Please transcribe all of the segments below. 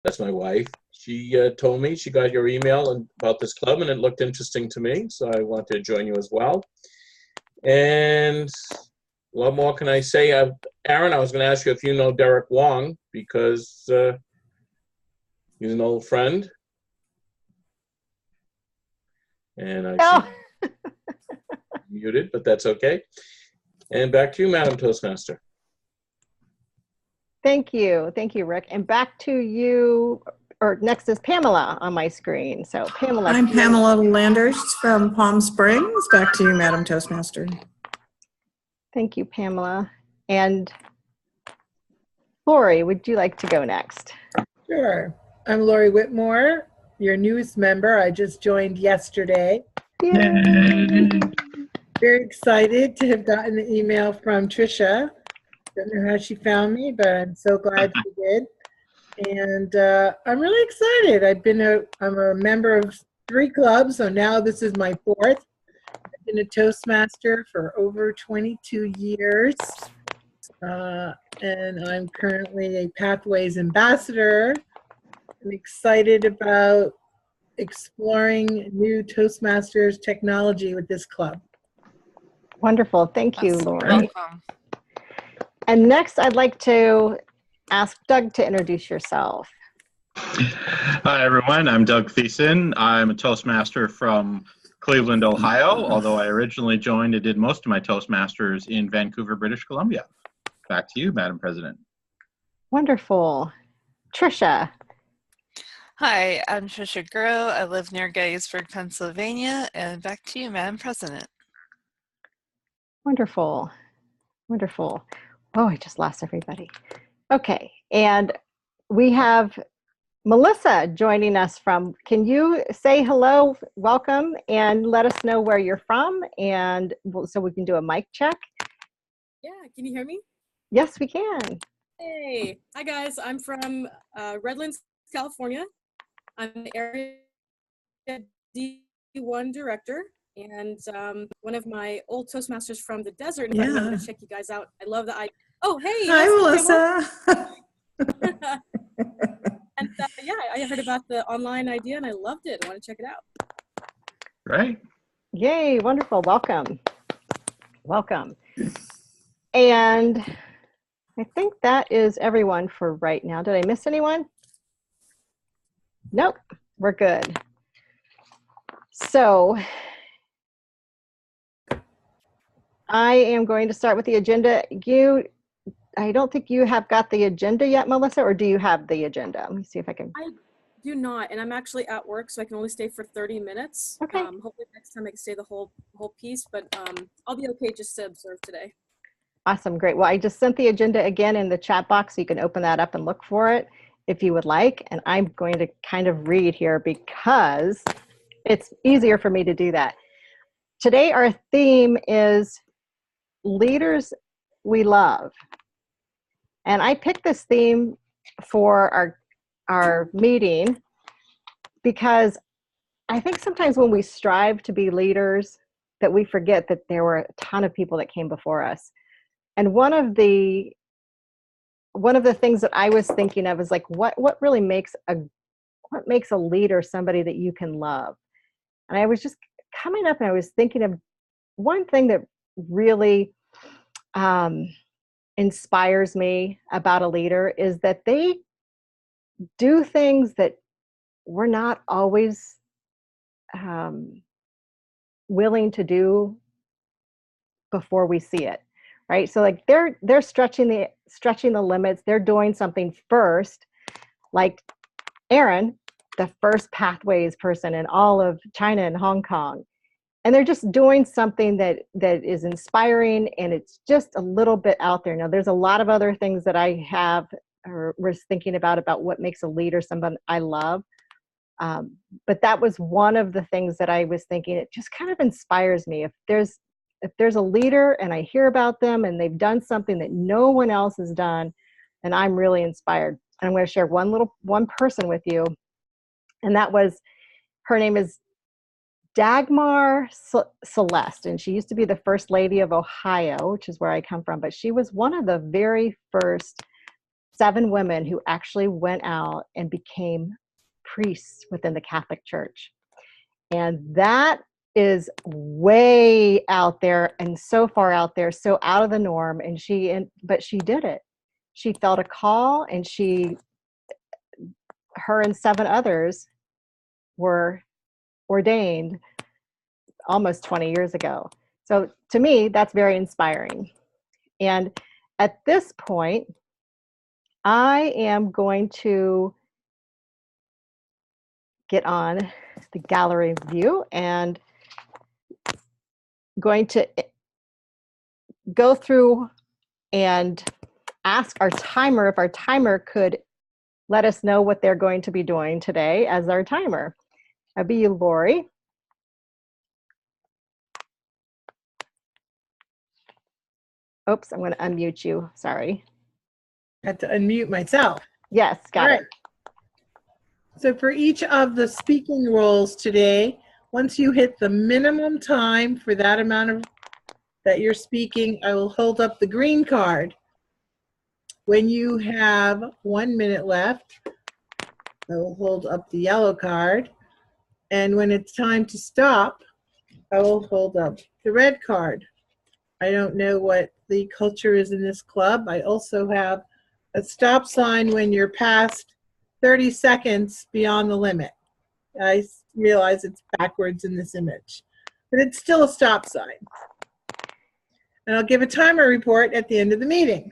that's my wife. She told me she got your email about this club, and it looked interesting to me, so I wanted to join you as well. And what more can I say? Aaron, I was going to ask you if you know Derek Wong, because he's an old friend. And I see muted, but that's okay. And back to you, Madam Toastmaster. Thank you, Rick. And back to you, or next is Pamelah on my screen. So Pamelah. I'm Pamelah Landers from Palm Springs. Back to you, Madam Toastmaster. Thank you, Pamelah. And Lori, would you like to go next? Sure. I'm Lori Whitmore, your newest member. I just joined yesterday. Yay. Very excited to have gotten the email from Tricia. Don't know how she found me, but I'm so glad she did. And I'm really excited. I'm a member of 3 clubs, so now this is my 4th. I've been a Toastmaster for over 22 years. And I'm currently a Pathways Ambassador. I'm excited about exploring new Toastmasters technology with this club. Wonderful. Thank you, That's Lori. welcome. And next, I'd like to ask Doug to introduce yourself. Hi, everyone. I'm Doug Thiessen. I'm a Toastmaster from Cleveland, Ohio, although I originally joined and did most of my Toastmasters in Vancouver, British Columbia. Back to you, Madam President. Wonderful. Tricia. Hi, I'm Tricia G. I live near Gettysburg, Pennsylvania, and back to you, Madam President. Wonderful. Wonderful. Oh, I just lost everybody. Okay, and we have Melissa joining us from, can you say hello, welcome, and let us know where you're from, and so we can do a mic check? Yeah, can you hear me? Yes, we can. Hey, hi guys, I'm from Redlands, California. I'm the area D1 director, and one of my old Toastmasters from the desert invited me to check you guys out. I love that. Oh, hey. Hi, Melissa. And yeah, I heard about the online idea and I loved it. I want to check it out. Right. Yay, wonderful. Welcome. Welcome. And I think that is everyone for right now. Did I miss anyone? Nope, we're good. So I am going to start with the agenda. I don't think you have got the agenda yet, Melissa, or do you have the agenda? Let me see if I can. I do not, and I'm actually at work, so I can only stay for 30 minutes. Okay. Hopefully next time I can stay the whole piece, but I'll be okay just to observe today. Awesome, great. Well, I just sent the agenda again in the chat box, so you can open that up and look for it if you would like. And I'm going to kind of read here because it's easier for me to do that. Today, our theme is Leaders We Love. And I picked this theme for our meeting because I think sometimes when we strive to be leaders that we forget that there were a ton of people that came before us. And one of the things that I was thinking of is like, what really makes a leader somebody that you can love? And I was just coming up and I was thinking of one thing that really inspires me about a leader is that they do things that we're not always willing to do before we see it, right? So like they're stretching the limits. They're doing something first, like Aaron, the first Pathways person in all of China and Hong Kong. And they're just doing something that is inspiring, and it's just a little bit out there. Now, there's a lot of other things that I have or was thinking about what makes a leader someone I love. But that was one of the things that I was thinking. It just kind of inspires me. If there's a leader and I hear about them and they've done something that no one else has done, then I'm really inspired. And I'm going to share one person with you, and that was, her name is Dagmar Celeste, and she used to be the First Lady of Ohio, which is where I come from, but she was one of the very first 7 women who actually went out and became priests within the Catholic Church. And that is way out there and so far out there, so out of the norm. But she did it. She felt a call, and her and 7 others were ordained almost 20 years ago. So to me, that's very inspiring. And at this point, I am going to get on the gallery view and going to go through and ask our timer if our timer could let us know what they're going to be doing today as our timer. That'd be you, Lori. Oops, I'm going to unmute you. Sorry. I had to unmute myself. Yes, got it. So for each of the speaking roles today, once you hit the minimum time for that amount of that you're speaking, I will hold up the green card. When you have 1 minute left, I will hold up the yellow card. And when it's time to stop, I will hold up the red card. I don't know what the culture is in this club. I also have a stop sign when you're past 30 seconds beyond the limit. I realize it's backwards in this image, but it's still a stop sign. And I'll give a timer report at the end of the meeting.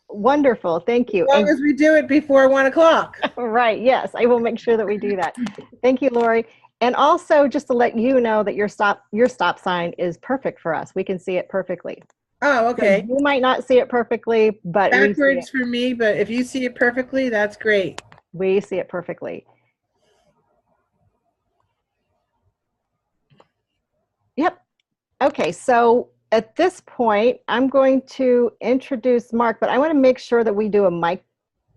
Wonderful, thank you. As long as we do it before 1 o'clock. Right, yes, I will make sure that we do that. Thank you, Lori. And also, just to let you know that your stop sign is perfect for us. We can see it perfectly. Oh, okay. So you might not see it perfectly, but backwards for me, but if you see it perfectly, that's great. We see it perfectly. Yep. Okay, so at this point, I'm going to introduce Mark, but I want to make sure that we do a mic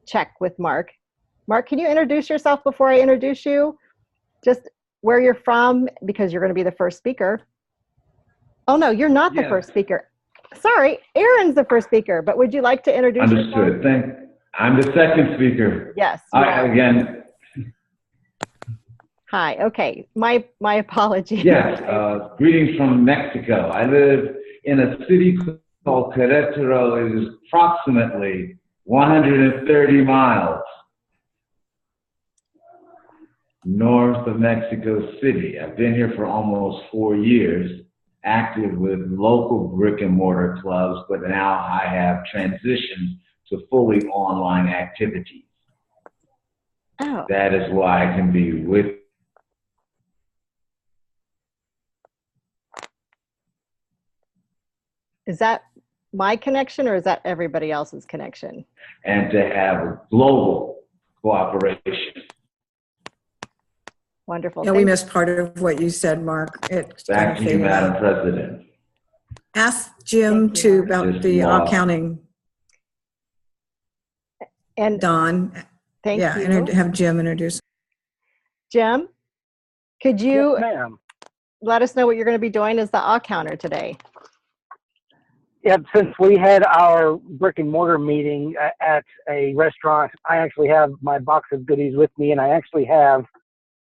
check with Mark. Mark, can you introduce yourself before I introduce you? Just where you're from, because you're going to be the first speaker. Oh, no, you're not the first speaker. Sorry, Aaron's the first speaker, but would you like to introduce yourself? Understood. I'm the second speaker. Yes. Again. Hi, okay. My apologies. Yes, greetings from Mexico. I live in a city called Querétaro. It is approximately 130 miles north of Mexico City. I've been here for almost 4 years, active with local brick and mortar clubs, but now I have transitioned to fully online activities. Oh. That is why I can be with Is that my connection or is that everybody else's connection? and to have global cooperation. Wonderful. Yeah, we missed part of what you said, Mark. Back to you, Madam President. Ask Jim too about the accounting. And Don. Thank you. And have Jim introduce. Jim, could you Yes, let us know what you're going to be doing as the awe counter today? Yeah, since we had our brick and mortar meeting at a restaurant, I actually have my box of goodies with me, and I actually have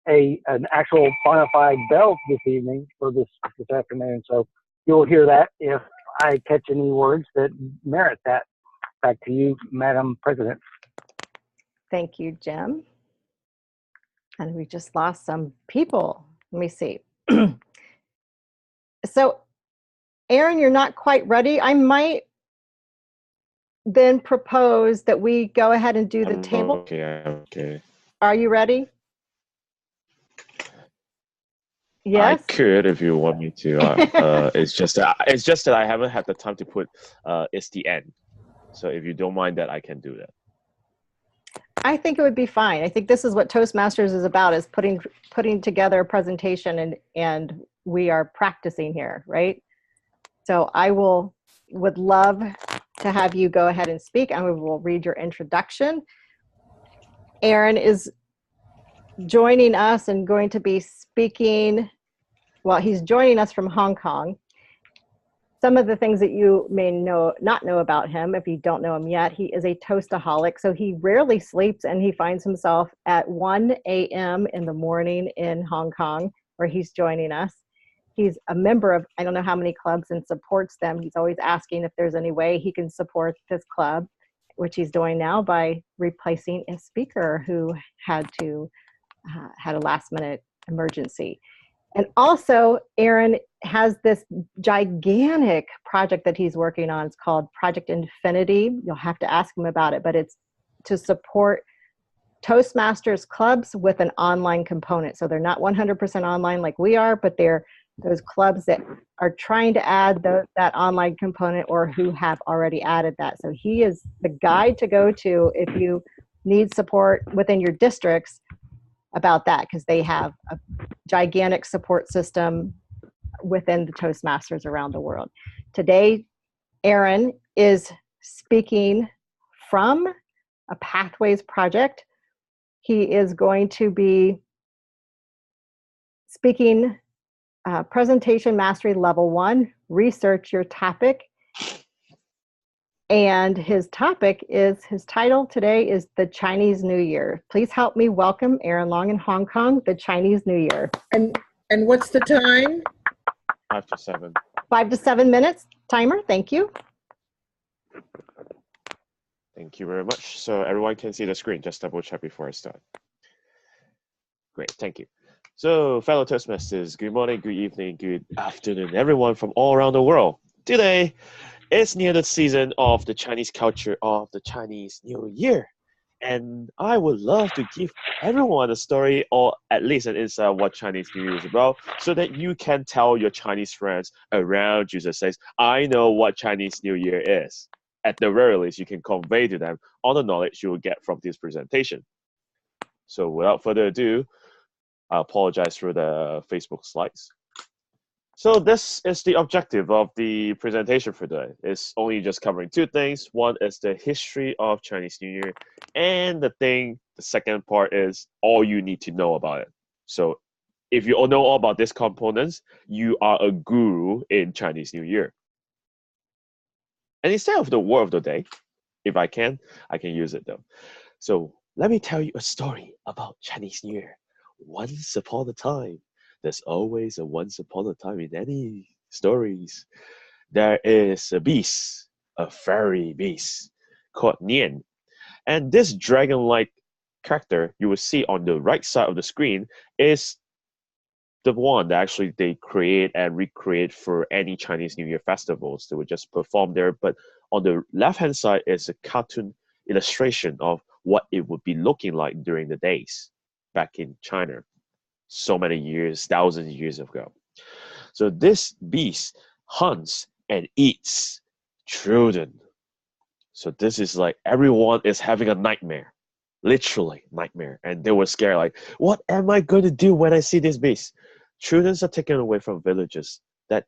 an actual bona fide bell this evening for this afternoon. So you'll hear that if I catch any words that merit that. Back to you, Madam President. Thank you, Jim. And we just lost some people. Let me see. So, Aaron, you're not quite ready. I might then propose that we go ahead and do the table. Okay, okay. Are you ready? Yes. I could if you want me to. It's just that I haven't had the time to put it's the end. So if you don't mind that, I can do that. I think it would be fine. I think this is what Toastmasters is about, is putting together a presentation, and we are practicing here, right? So I would love to have you go ahead and speak, and we will read your introduction. Aaron is joining us and going to be speaking. Well, he's joining us from Hong Kong. some of the things that you may not know about him, if you don't know him yet, he is a toastaholic. So he rarely sleeps, and he finds himself at 1 a.m. in the morning in Hong Kong, where he's joining us. He's a member of, I don't know how many clubs, and supports them. He's always asking if there's any way he can support this club, which he's doing now by replacing a speaker who had a last minute emergency. And also, Aaron has this gigantic project that he's working on. It's called Project Infinity. You'll have to ask him about it, but it's to support Toastmasters clubs with an online component. So they're not 100% online like we are, but they're those clubs that are trying to add that online component, or who have already added that. So he is the guy to go to if you need support within your districts about that, because they have a gigantic support system within the Toastmasters around the world. Today, Aaron is speaking from a Pathways project. He is going to be speaking Presentation Mastery Level 1, Research Your Topic. And his title today is the Chinese New Year. Please help me welcome Aaron Long in Hong Kong, the Chinese New Year. And what's the time? 5 to 7. 5 to 7 minutes timer, thank you. Thank you very much. So everyone can see the screen. Just double check before I start. Great, thank you. So fellow Toastmasters, good morning, good evening, good afternoon, everyone from all around the world. Today, it's near the season of the Chinese culture of the Chinese New Year. And I would love to give everyone a story, or at least an insight of what Chinese New Year is about, so that you can tell your Chinese friends around you that says, I know what Chinese New Year is. At the very least, you can convey to them all the knowledge you will get from this presentation. So without further ado, I apologize for the Facebook slides. So this is the objective of the presentation for today. It's only just covering two things. One is the history of Chinese New Year, and the second part is all you need to know about it. So if you all know all about these components, you are a guru in Chinese New Year. And instead of the word of the day, if I can use it though. So let me tell you a story about Chinese New Year. Once upon a time, there's always a once upon a time in any stories. There is a beast, a fairy beast called Nian. And this dragon-like character you will see on the right side of the screen is the one that actually they create and recreate for any Chinese New Year festivals. They would just perform there. But on the left-hand side is a cartoon illustration of what it would be looking like during the days back in China. So many years, thousands of years ago. So this beast hunts and eats children. So this is like everyone is having a nightmare, literally nightmare. And they were scared like, what am I going to do when I see this beast? Children are taken away from villages. That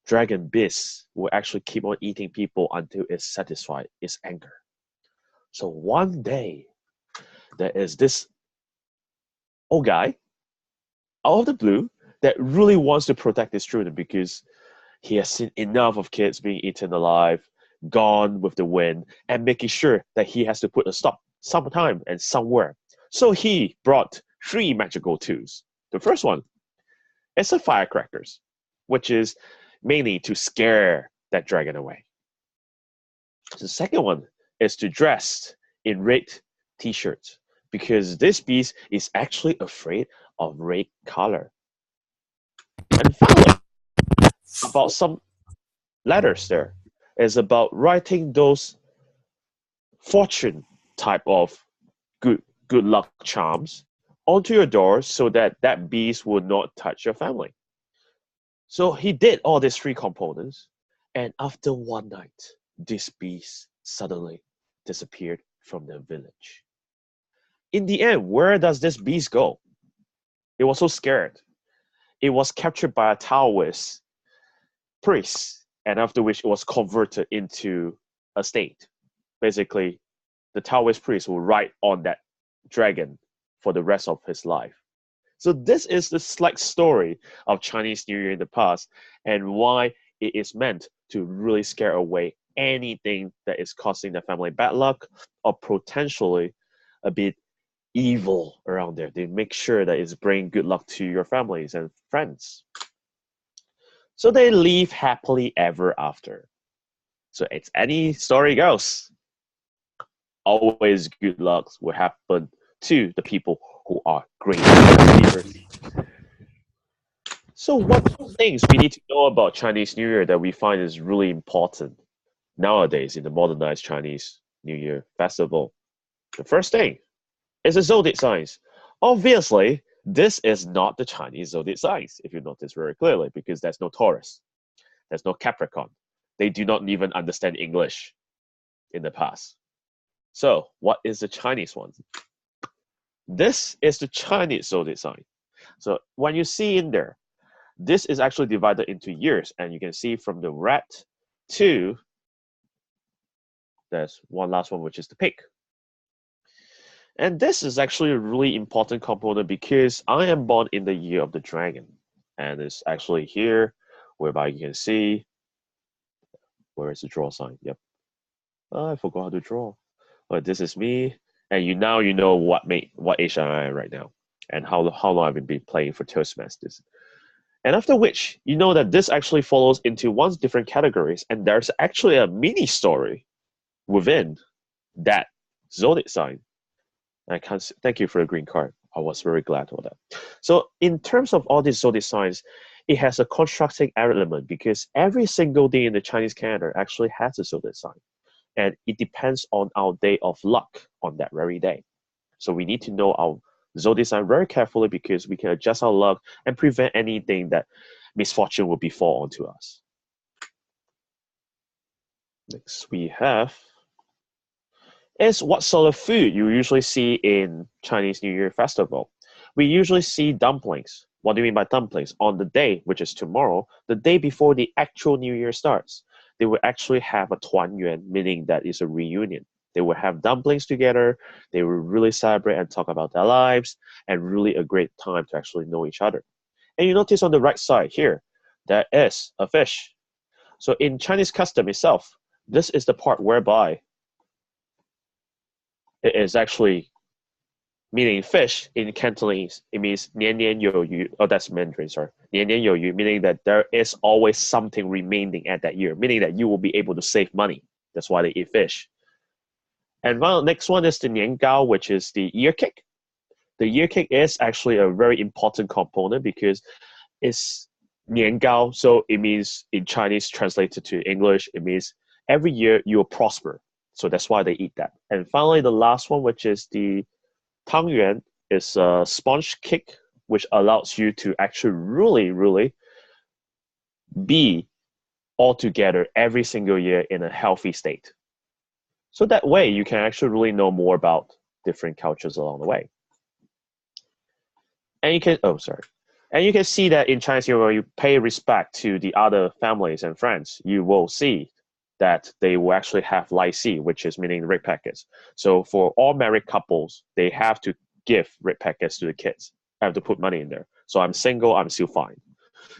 dragon beast will actually keep on eating people until it's satisfied its anger. So one day, there is this old guy out of the blue that really wants to protect his children because he has seen enough of kids being eaten alive, gone with the wind, and making sure that he has to put a stop sometime and somewhere. So he brought 3 magical tools. The first one is a firecrackers, which is mainly to scare that dragon away. The second one is to dress in red t-shirts, because this beast is actually afraid of red color. And finally, about some letters there is about writing those fortune type of good luck charms onto your door so that that beast will not touch your family. So he did all these 3 components, and after one night, this beast suddenly disappeared from the village. In the end, where does this beast go? It was so scared. It was captured by a Taoist priest, and after which it was converted into a state. Basically, the Taoist priest will ride on that dragon for the rest of his life. So this is the slight story of Chinese New Year in the past and why it is meant to really scare away anything that is causing the family bad luck or potentially a bit evil around there. They make sure that it's bringing good luck to your families and friends. So they live happily ever after. So it's any story goes. Always good luck will happen to the people who are great believers. So what things we need to know about Chinese New Year that we find is really important nowadays in the modernized Chinese New Year festival? The first thing is the zodiac signs. Obviously, this is not the Chinese zodiac signs, if you notice very clearly, because there's no Taurus, there's no Capricorn. They do not even understand English in the past. So, what is the Chinese one? This is the Chinese zodiac sign. So, when you see in there, this is actually divided into years, and you can see from the rat to there's one last one, which is the pig. And this is actually a really important component because I am born in the year of the dragon. And it's actually here, whereby you can see, where is the draw sign? Yep. Oh, I forgot how to draw. But this is me, and you know what age I am right now, and how long I've been playing for Toastmasters. And after which, you know that this actually follows into one's different categories, and there's actually a mini story within that zodiac sign. I can't thank you for the green card. I was very glad for that. So in terms of all these zodiac signs, it has a constructing element because every single day in the Chinese calendar actually has a zodiac sign. And it depends on our day of luck on that very day. So we need to know our zodiac sign very carefully because we can adjust our luck and prevent anything that misfortune will befall onto us. Next we have is what sort of food you usually see in Chinese New Year festival. We usually see dumplings. What do you mean by dumplings? On the day, which is tomorrow, the day before the actual New Year starts, they will actually have a tuanyuan, meaning that it's a reunion. They will have dumplings together. They will really celebrate and talk about their lives and really a great time to actually know each other. And you notice on the right side here, there is a fish. So in Chinese custom itself, this is the part whereby it is actually meaning fish in Cantonese. It means 年年有余. Oh, that's Mandarin, sorry. 年年有余, meaning that there is always something remaining at that year, meaning that you will be able to save money. That's why they eat fish. And well, next one is the nian gao, which is the ear cake. The ear cake is actually a very important component because it's nian gao, so it means in Chinese translated to English, it means every year you will prosper. So that's why they eat that. And finally, the last one, which is the tangyuan, is a sponge cake, which allows you to actually really be all together every single year in a healthy state. So that way, you can actually really know more about different cultures along the way. And you can, and you can see that in Chinese New Year, when you pay respect to the other families and friends, you will see that they will actually have Lai Si, which is meaning red packets. So for all married couples, they have to give red packets to the kids. I have to put money in there. So I'm single, I'm still fine.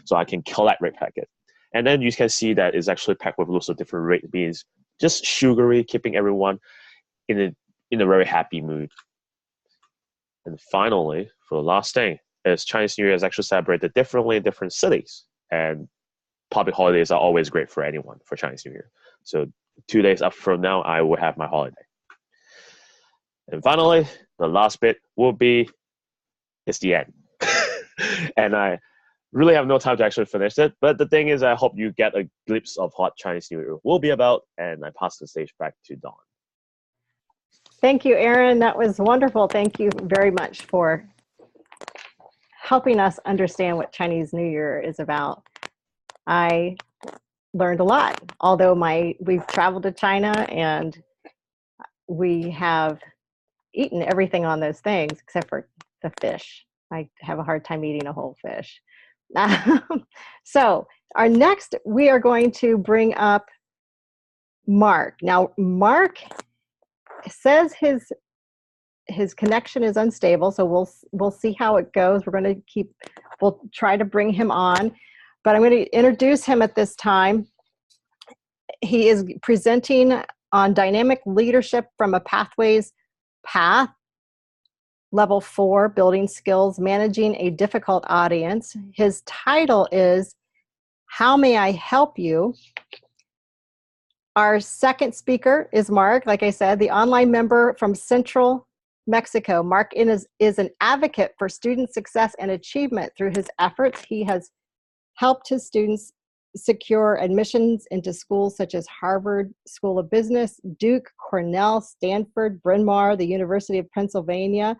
So I can collect red packet. And then you can see that it's actually packed with lots of different red beans, just sugary, keeping everyone in a very happy mood. And finally, for the last thing, is Chinese New Year is actually celebrated differently in different cities. And public holidays are always great for anyone for Chinese New Year. So 2 days up from now, I will have my holiday. And finally, the last bit will be, it's the end. And I really have no time to actually finish it. But the thing is, I hope you get a glimpse of what Chinese New Year will be about. And I pass the stage back to Dawn. Thank you, Aaron. That was wonderful. Thank you very much for helping us understand what Chinese New Year is about. I learned a lot, although we've traveled to China and we have eaten everything on those things except for the fish. I have a hard time eating a whole fish. So our next, we are going to bring up Mark. Now, Mark says his connection is unstable, so we'll see how it goes. We'll try to bring him on, but I'm going to introduce him at this time. He is presenting on dynamic leadership from a pathways path, level 4, building skills, managing a difficult audience. His title is How May I Help You? Our second speaker is Mark, like I said, the online member from Central Mexico. Mark is an advocate for student success and achievement. Through his efforts, he has helped his students secure admissions into schools such as Harvard School of Business, Duke, Cornell, Stanford, Bryn Mawr, the University of Pennsylvania,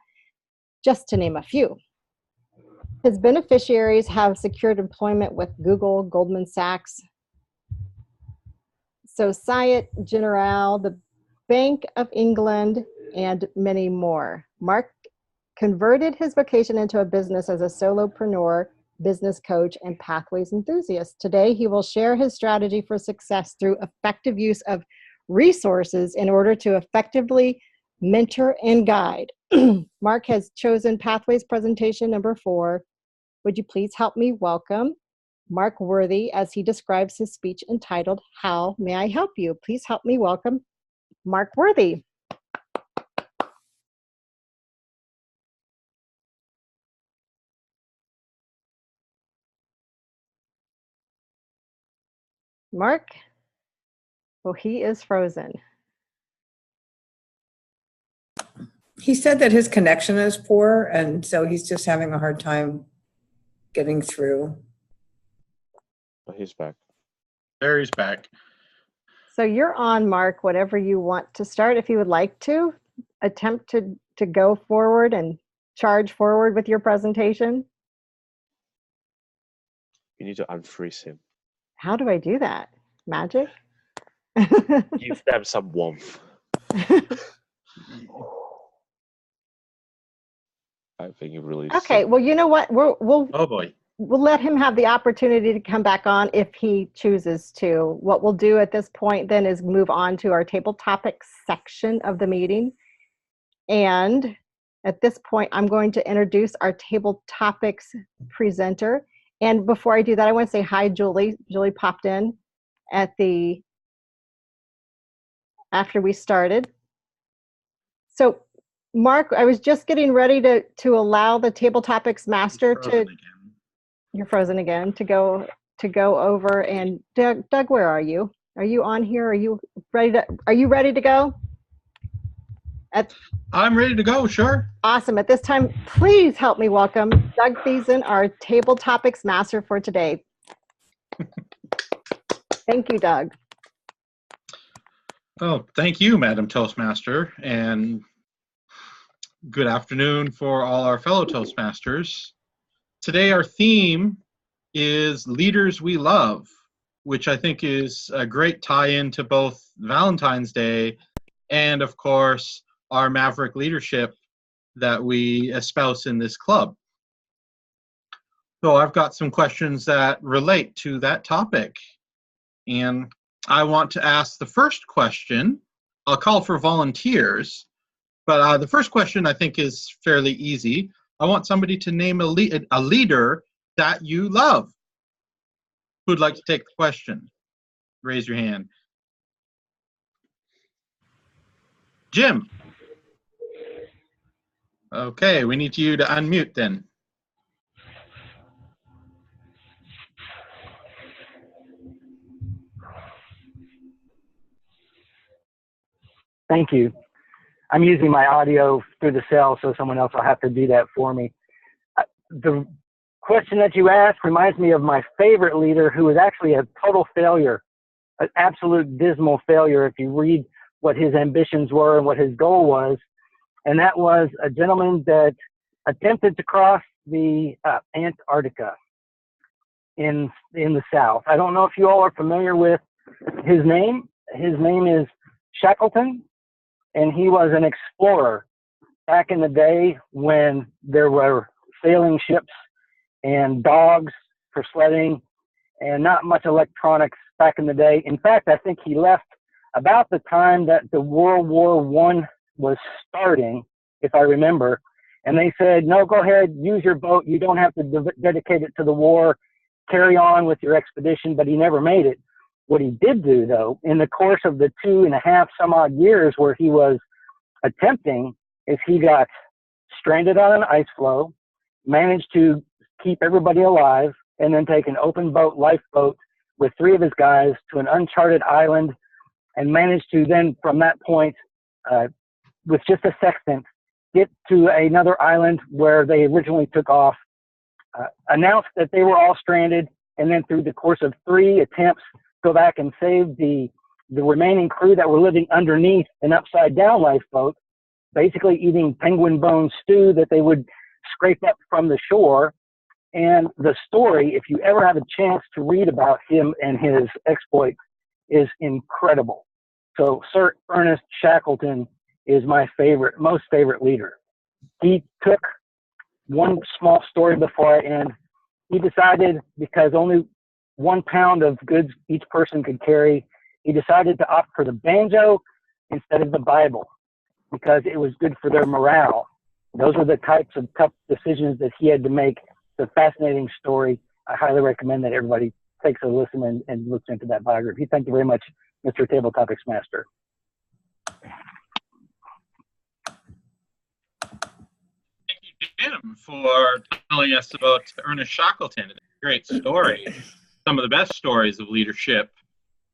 just to name a few. His beneficiaries have secured employment with Google, Goldman Sachs, Societe Generale, the Bank of England, and many more. Mark converted his vocation into a business as a solopreneur, business coach, and pathways enthusiast. Today, he will share his strategy for success through effective use of resources in order to effectively mentor and guide. Mark has chosen Pathways presentation number 4. Would you please help me welcome Mark Worthy as he describes his speech entitled, How May I Help You? Please help me welcome Mark Worthy. Mark? Oh, he is frozen. He said that his connection is poor, and so he's just having a hard time getting through. Oh, he's back. There, he's back. So you're on, Mark, whatever you want to start. If you would like to attempt to go forward and charge forward with your presentation. You need to unfreeze him. How do I do that? Magic? Give them some warmth. I think it really. Okay, well, you know what? We'll Oh boy. We'll let him have the opportunity to come back on if he chooses to. What we'll do at this point then is move on to our table topics section of the meeting. And at this point, I'm going to introduce our table topics presenter. And before I do that, I want to say hi, Julie. Julie popped in after we started. So Mark, I was just getting ready to allow the table topics master to, you're frozen again, to go over. And Doug, where are you? Are you on here? Are you ready to go? I'm ready to go, sure. Awesome. At this time, please help me welcome Doug Thiessen, our table topics master for today. Thank you, Doug. Oh, thank you, Madam Toastmaster, and good afternoon for all our fellow Toastmasters. Today our theme is Leaders We Love, which I think is a great tie-in to both Valentine's Day and, of course, our Maverick leadership that we espouse in this club. So I've got some questions that relate to that topic. And I want to ask the first question. I'll call for volunteers, but the first question I think is fairly easy. I want somebody to name a leader that you love. Who'd like to take the question? Raise your hand. Jim. Okay, we need you to unmute then. Thank you. I'm using my audio through the cell, so someone else will have to do that for me. The question that you asked reminds me of my favorite leader, who was actually a total failure, an absolute dismal failure if you read what his ambitions were and what his goal was. And that was a gentleman that attempted to cross the Antarctica in the South. I don't know if you all are familiar with his name. His name is Shackleton, and he was an explorer back in the day when there were sailing ships and dogs for sledding and not much electronics back in the day. In fact, I think he left about the time that the World War I was starting, if I remember, and they said, no, go ahead, use your boat. You don't have to dedicate it to the war. Carry on with your expedition, but he never made it. What he did do, though, in the course of the 2.5 some odd years where he was attempting, is he got stranded on an ice floe, managed to keep everybody alive, and then take an open boat, lifeboat, with 3 of his guys to an uncharted island, and managed to then, from that point, with just a sextant, get to another island where they originally took off, announced that they were all stranded, and then through the course of 3 attempts, go back and save the remaining crew that were living underneath an upside down lifeboat, basically eating penguin bone stew that they would scrape up from the shore. And the story, if you ever have a chance to read about him and his exploits, is incredible. So Sir Ernest Shackleton is my most favorite leader. He took one small story before I end. He decided, because only 1 pound of goods each person could carry, he decided to opt for the banjo instead of the Bible because it was good for their morale. Those are the types of tough decisions that he had to make. It's a fascinating story. I highly recommend that everybody takes a listen and looks into that biography. Thank you very much, Mr. Table Topics Master. Thank you, Jim, for telling us about Ernest Shackleton. It's a great story. Some of the best stories of leadership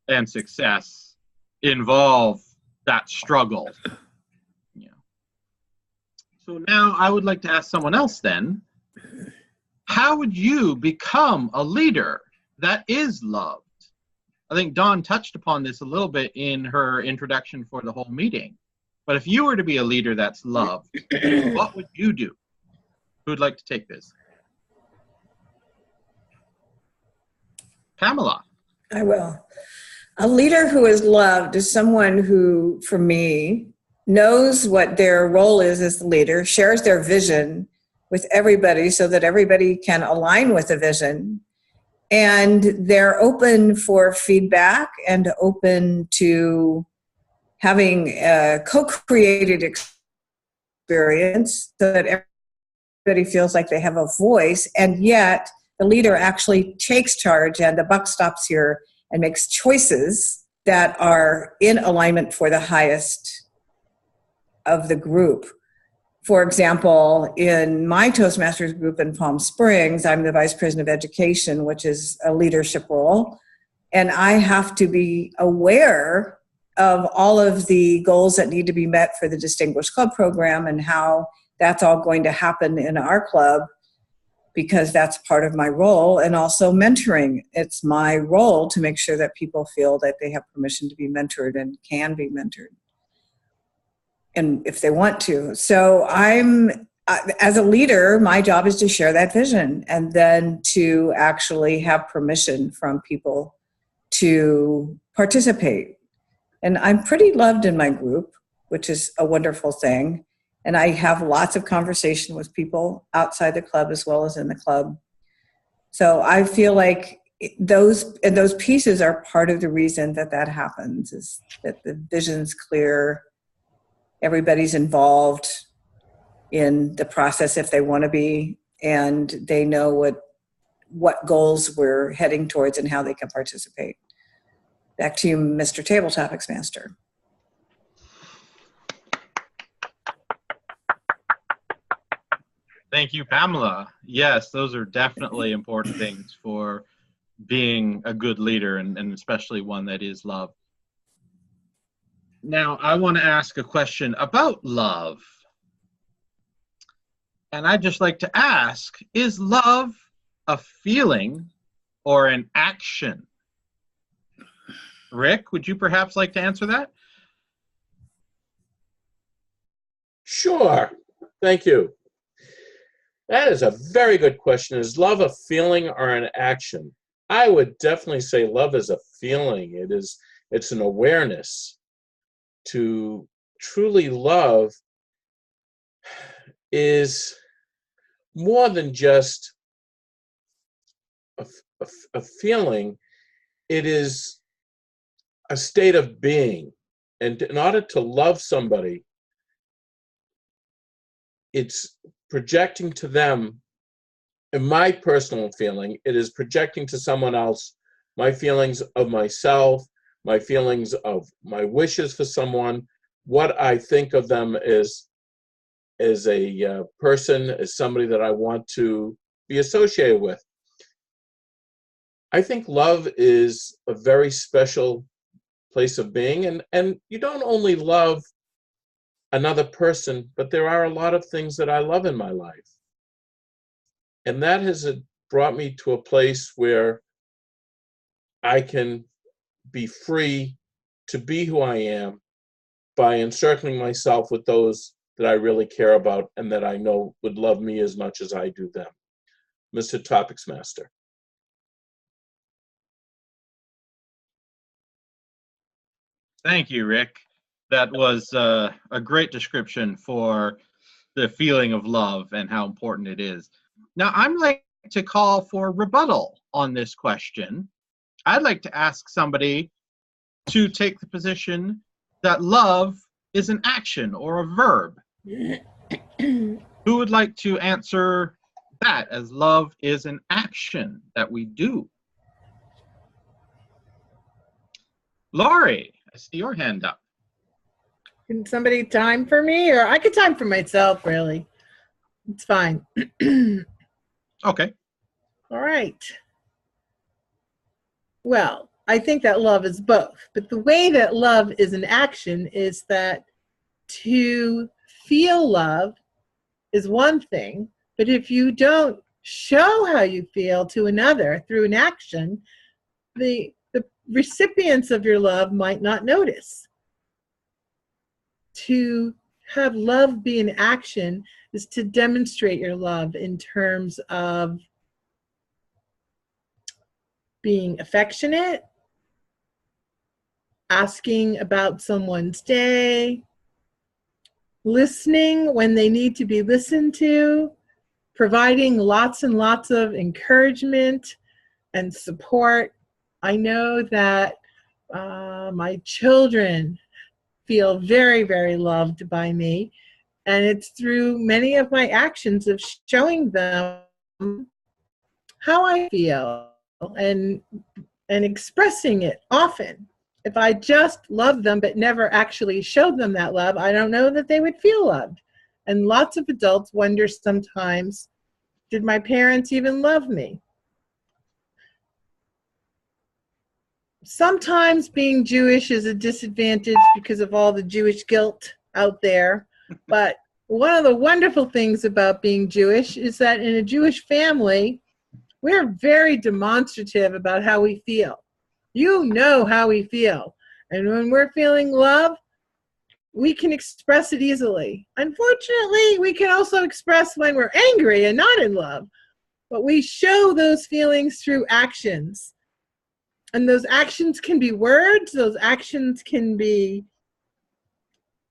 and success involve that struggle. Yeah. So now I would like to ask someone else then, how would you become a leader that is loved? I think Dawn touched upon this a little bit in her introduction for the whole meeting. But if you were to be a leader that's loved, what would you do? Who would like to take this? Pamelah. I will. A leader who is loved is someone who, for me, knows what their role is as the leader, shares their vision with everybody so that everybody can align with the vision, and they're open for feedback and open to having a co-created experience so that everybody feels like they have a voice, and yet the leader actually takes charge and the buck stops here and makes choices that are in alignment for the highest of the group. For example, in my Toastmasters group in Palm Springs, I'm the Vice President of Education, which is a leadership role, and I have to be aware of all of the goals that need to be met for the Distinguished Club program and how that's all going to happen in our club, because that's part of my role. And also mentoring. It's my role to make sure that people feel that they have permission to be mentored and can be mentored, and if they want to. So as a leader, my job is to share that vision and then to actually have permission from people to participate. And I'm pretty loved in my group, which is a wonderful thing. And I have lots of conversation with people outside the club as well as in the club. So I feel like those pieces are part of the reason that happens, is that the vision's clear, everybody's involved in the process if they want to be, and they know what goals we're heading towards and how they can participate. Back to you, Mr. Table Topics Master. Thank you, Pamelah. Yes, those are definitely important things for being a good leader, and especially one that is loved. Now, I want to ask a question about love. And I'd just like to ask, is love a feeling or an action? Rick, would you perhaps like to answer that? Sure. Thank you. That is a very good question. Is love a feeling or an action? I would definitely say love is a feeling. It's an awareness. To truly love is more than just a feeling. It is a state of being. And in order to love somebody, it's projecting to them, in my personal feeling, it is projecting to someone else my feelings of myself, my feelings of my wishes for someone, what I think of them as a person, as somebody that I want to be associated with. I think love is a very special place of being, and you don't only love another person, but there are a lot of things that I love in my life. And that has brought me to a place where I can be free to be who I am by encircling myself with those that I really care about and that I know would love me as much as I do them. Mr. Topics Master. Thank you, Rick. That was a great description for the feeling of love and how important it is. Now, I'm like to call for rebuttal on this question. I'd like to ask somebody to take the position that love is an action or a verb. Who would like to answer that, as love is an action that we do? Laurie, I see your hand up. Can somebody time for me? Or I could time for myself, really. It's fine. Okay. All right. Well, I think that love is both. But the way that love is an action is that to feel love is one thing, but if you don't show how you feel to another through an action, the recipients of your love might not notice. To have love be an action is to demonstrate your love in terms of being affectionate, asking about someone's day, listening when they need to be listened to, providing lots and lots of encouragement and support. I know that my children feel very, very loved by me, and it's through many of my actions of showing them how I feel and expressing it often. If I just loved them but never actually showed them that love, I don't know that they would feel loved. And lots of adults wonder sometimes, did my parents even love me? Sometimes being Jewish is a disadvantage because of all the Jewish guilt out there. But one of the wonderful things about being Jewish is that in a Jewish family, we're very demonstrative about how we feel. You know how we feel. And when we're feeling love, we can express it easily. Unfortunately, we can also express when we're angry and not in love. But we show those feelings through actions. And those actions can be words, those actions can be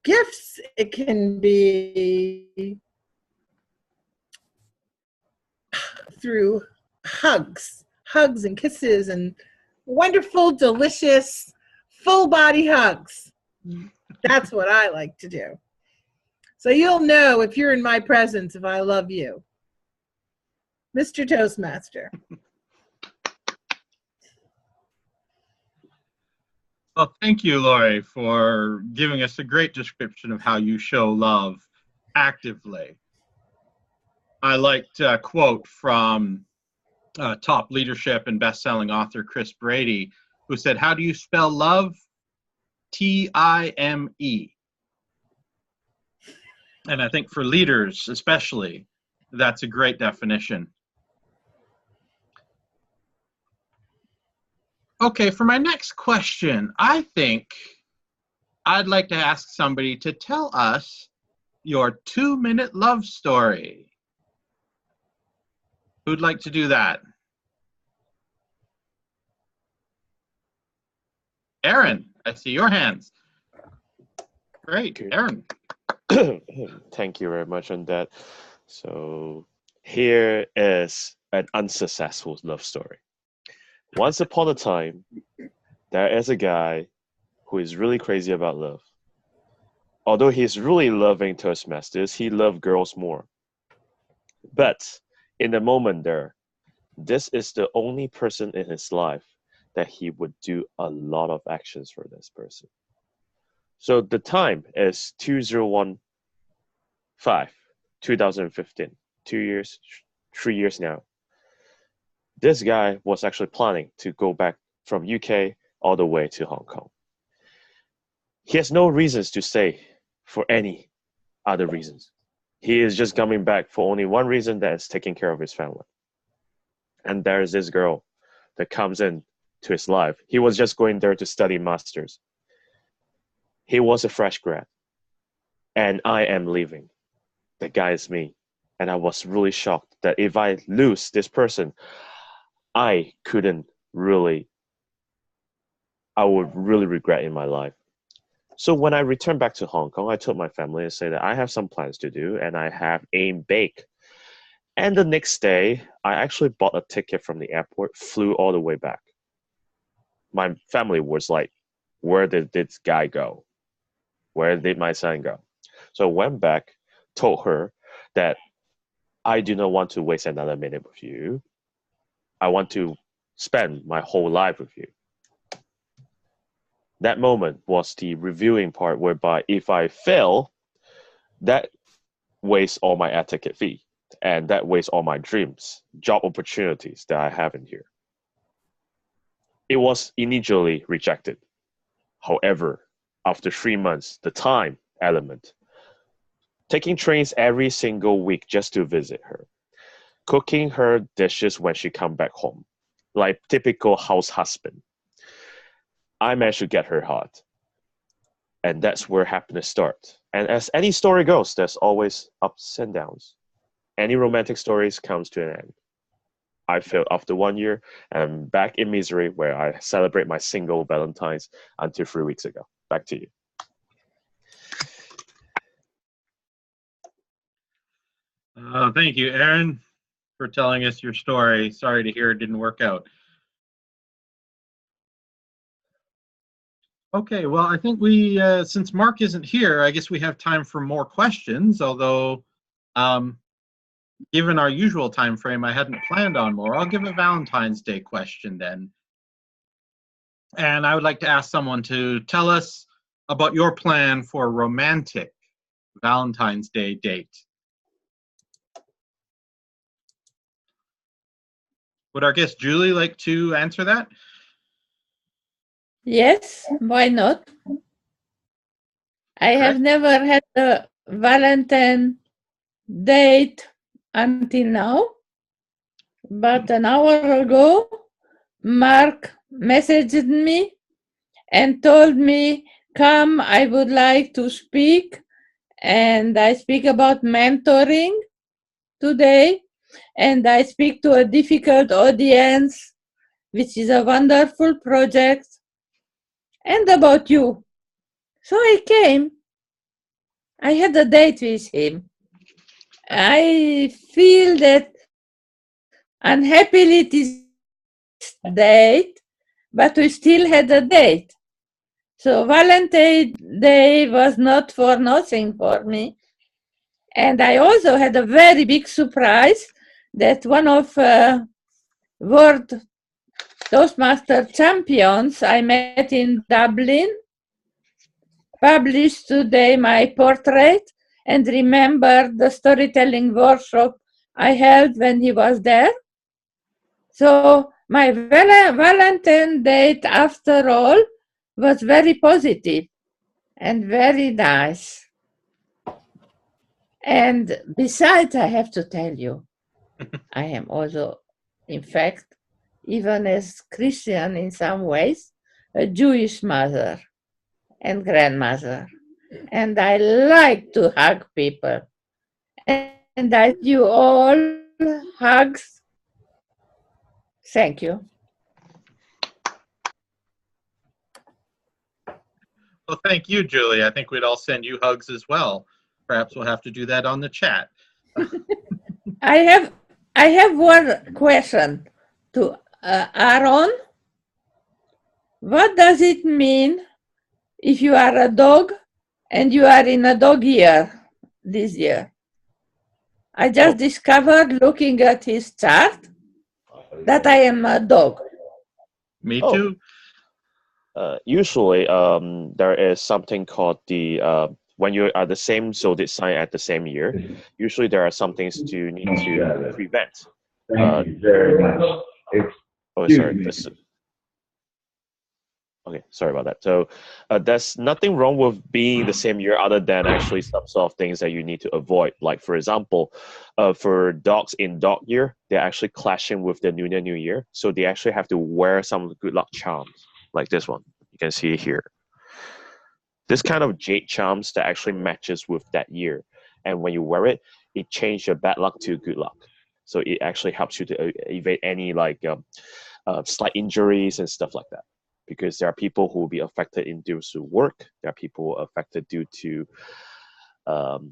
gifts, it can be through hugs and kisses and wonderful, delicious, full body hugs. That's what I like to do. So you'll know if you're in my presence if I love you. Mr. Toastmaster. Well, thank you, Laurie, for giving us a great description of how you show love actively. I liked a quote from top leadership and best-selling author Chris Brady, who said, "How do you spell love? T-I-M-E." And I think for leaders especially, that's a great definition. Okay, for my next question, I think I'd like to ask somebody to tell us your 2-minute love story. Who'd like to do that? Aaron, I see your hands. Great, Aaron. Thank you very much on that. So here is an unsuccessful love story. Once upon a time, there is a guy who is really crazy about love. Although he's really loving Toastmasters, he loved girls more. But in the moment there, this is the only person in his life that he would do a lot of actions for this person. So the time is 2015, 2 years, 3 years now. This guy was actually planning to go back from UK all the way to Hong Kong. He has no reasons to stay for any other reasons. He is just coming back for only one reason, that is taking care of his family. And there's this girl that comes in to his life. He was just going there to study masters. He was a fresh grad. And I am leaving. The guy is me. And I was really shocked that if I lose this person, I would really regret in my life. So when I returned back to Hong Kong, I told my family and said that I have some plans to do and I have aim bake. And the next day, I actually bought a ticket from the airport, flew all the way back. My family was like, where did this guy go? Where did my son go? So I went back, told her that I do not want to waste another minute with you. I want to spend my whole life with you. That moment was the reviewing part, whereby if I fail, that wastes all my air ticket fee, and that wastes all my dreams, job opportunities that I have in here. It was initially rejected. However, after 3 months, the time element, taking trains every single week just to visit her, cooking her dishes when she come back home, like typical house husband, I managed to get her heart. And that's where happiness starts. And as any story goes, there's always ups and downs. Any romantic stories comes to an end. I failed after 1 year, and I'm back in misery, where I celebrate my single Valentine's until 3 weeks ago. Back to you. Thank you, Aaron, for telling us your story. Sorry to hear it didn't work out. Okay, well, I think we, since Mark isn't here, I guess we have time for more questions, although given our usual time frame, I hadn't planned on more. I'll give a Valentine's Day question then. And I would like to ask someone to tell us about your plan for a romantic Valentine's Day date. Would our guest Julie like to answer that? Yes, why not? I have never had a Valentine date until now, but an hour ago, Mark messaged me and told me, come, I would like to speak, and I speak about mentoring today, and I speak to a difficult audience, which is a wonderful project, and about you. So I came. I had a date with him. I feel that unhappily it is date, but we still had a date. So Valentine's Day was not for nothing for me. And I also had a very big surprise that one of World Toastmasters champions I met in Dublin published today my portrait and remembered the storytelling workshop I held when he was there. So my Valentine date, after all, was very positive and very nice. And besides, I have to tell you, I am also, in fact, even as Christian in some ways, a Jewish mother and grandmother. And I like to hug people. And I give you all hugs. Thank you. Well, thank you, Julie. I think we'd all send you hugs as well. Perhaps we'll have to do that on the chat. I have one question to Aaron. What does it mean if you are a dog and you are in a dog year this year? I just discovered, looking at his chart, that I am a dog. Me Oh. too. Usually, there is something called the when you are the same zodiac sign at the same year. Usually, there are some things you need to prevent. Thank you very much. Oh, sorry. Okay, sorry about that. So there's nothing wrong with being the same year other than actually some sort of things that you need to avoid. Like, for example, for dogs in dog year, they're actually clashing with the Lunar New Year. So they actually have to wear some good luck charms, like this one. You can see here. This kind of jade charms that actually matches with that year. And when you wear it, it changes your bad luck to good luck. So it actually helps you to evade any like slight injuries and stuff like that. Because there are people who will be affected in due to work, there are people affected due to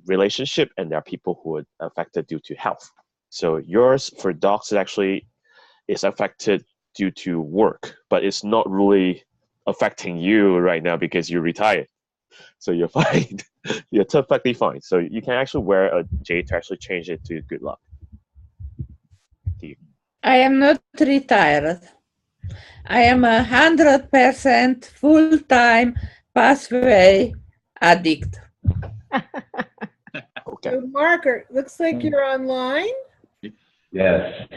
relationship, and there are people who are affected due to health. So yours for dogs actually is affected due to work, but it's not really affecting you right now because you're retired. So you're fine. You're perfectly fine. So you can actually wear a jade to actually change it to good luck. I am not retired. I am 100% full-time pathway addict. Okay. So Mark, looks like you're online. Yes.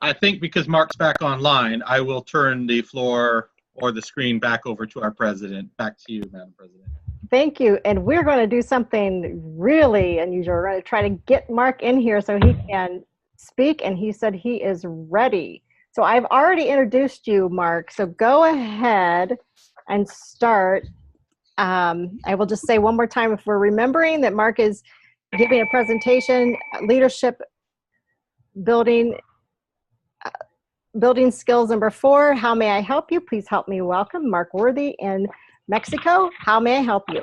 I think because Mark's back online, I will turn the floor or the screen back over to our president. Back to you, Madam President. Thank you. And we're going to do something really unusual. We're going to try to get Mark in here so he can speak, and he said he is ready. So I've already introduced you, Mark. So go ahead and start. I will just say one more time, if we're remembering that Mark is giving a presentation, leadership building skills number 4. How may I help you? Please help me welcome Mark Worthy in Mexico. How may I help you?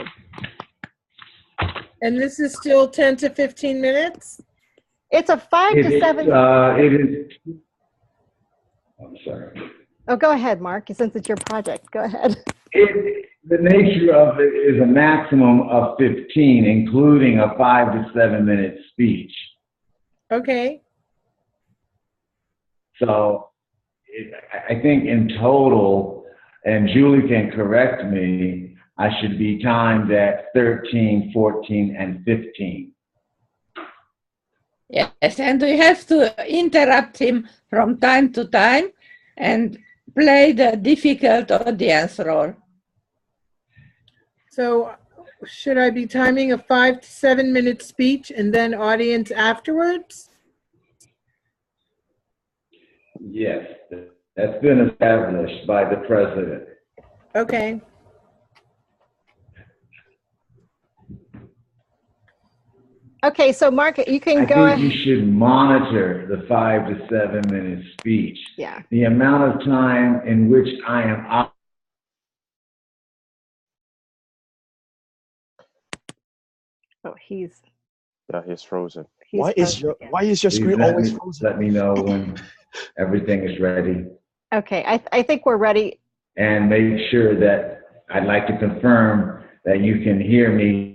And this is still 10 to 15 minutes? It's a 5 to 7. It is. I'm sorry. Oh, go ahead, Mark, since it's your project. Go ahead. The nature of it is a maximum of 15, including a 5 to 7 minute speech. Okay. So I think in total, and Julie can correct me, I should be timed at 13, 14, and 15. Yes, and we have to interrupt him from time to time and play the difficult audience role. So should I be timing a 5 to 7 minute speech and then audience afterwards? Yes, that's been established by the president. Okay. Okay, so Mark, you can I go think ahead. you should monitor the 5 to 7 minute speech. Yeah. The amount of time in which I am out. Oh, he's frozen. He's Why is your Please screen always frozen? let me know when everything is ready. Okay, I think we're ready. And make sure that I'd like to confirm that you can hear me.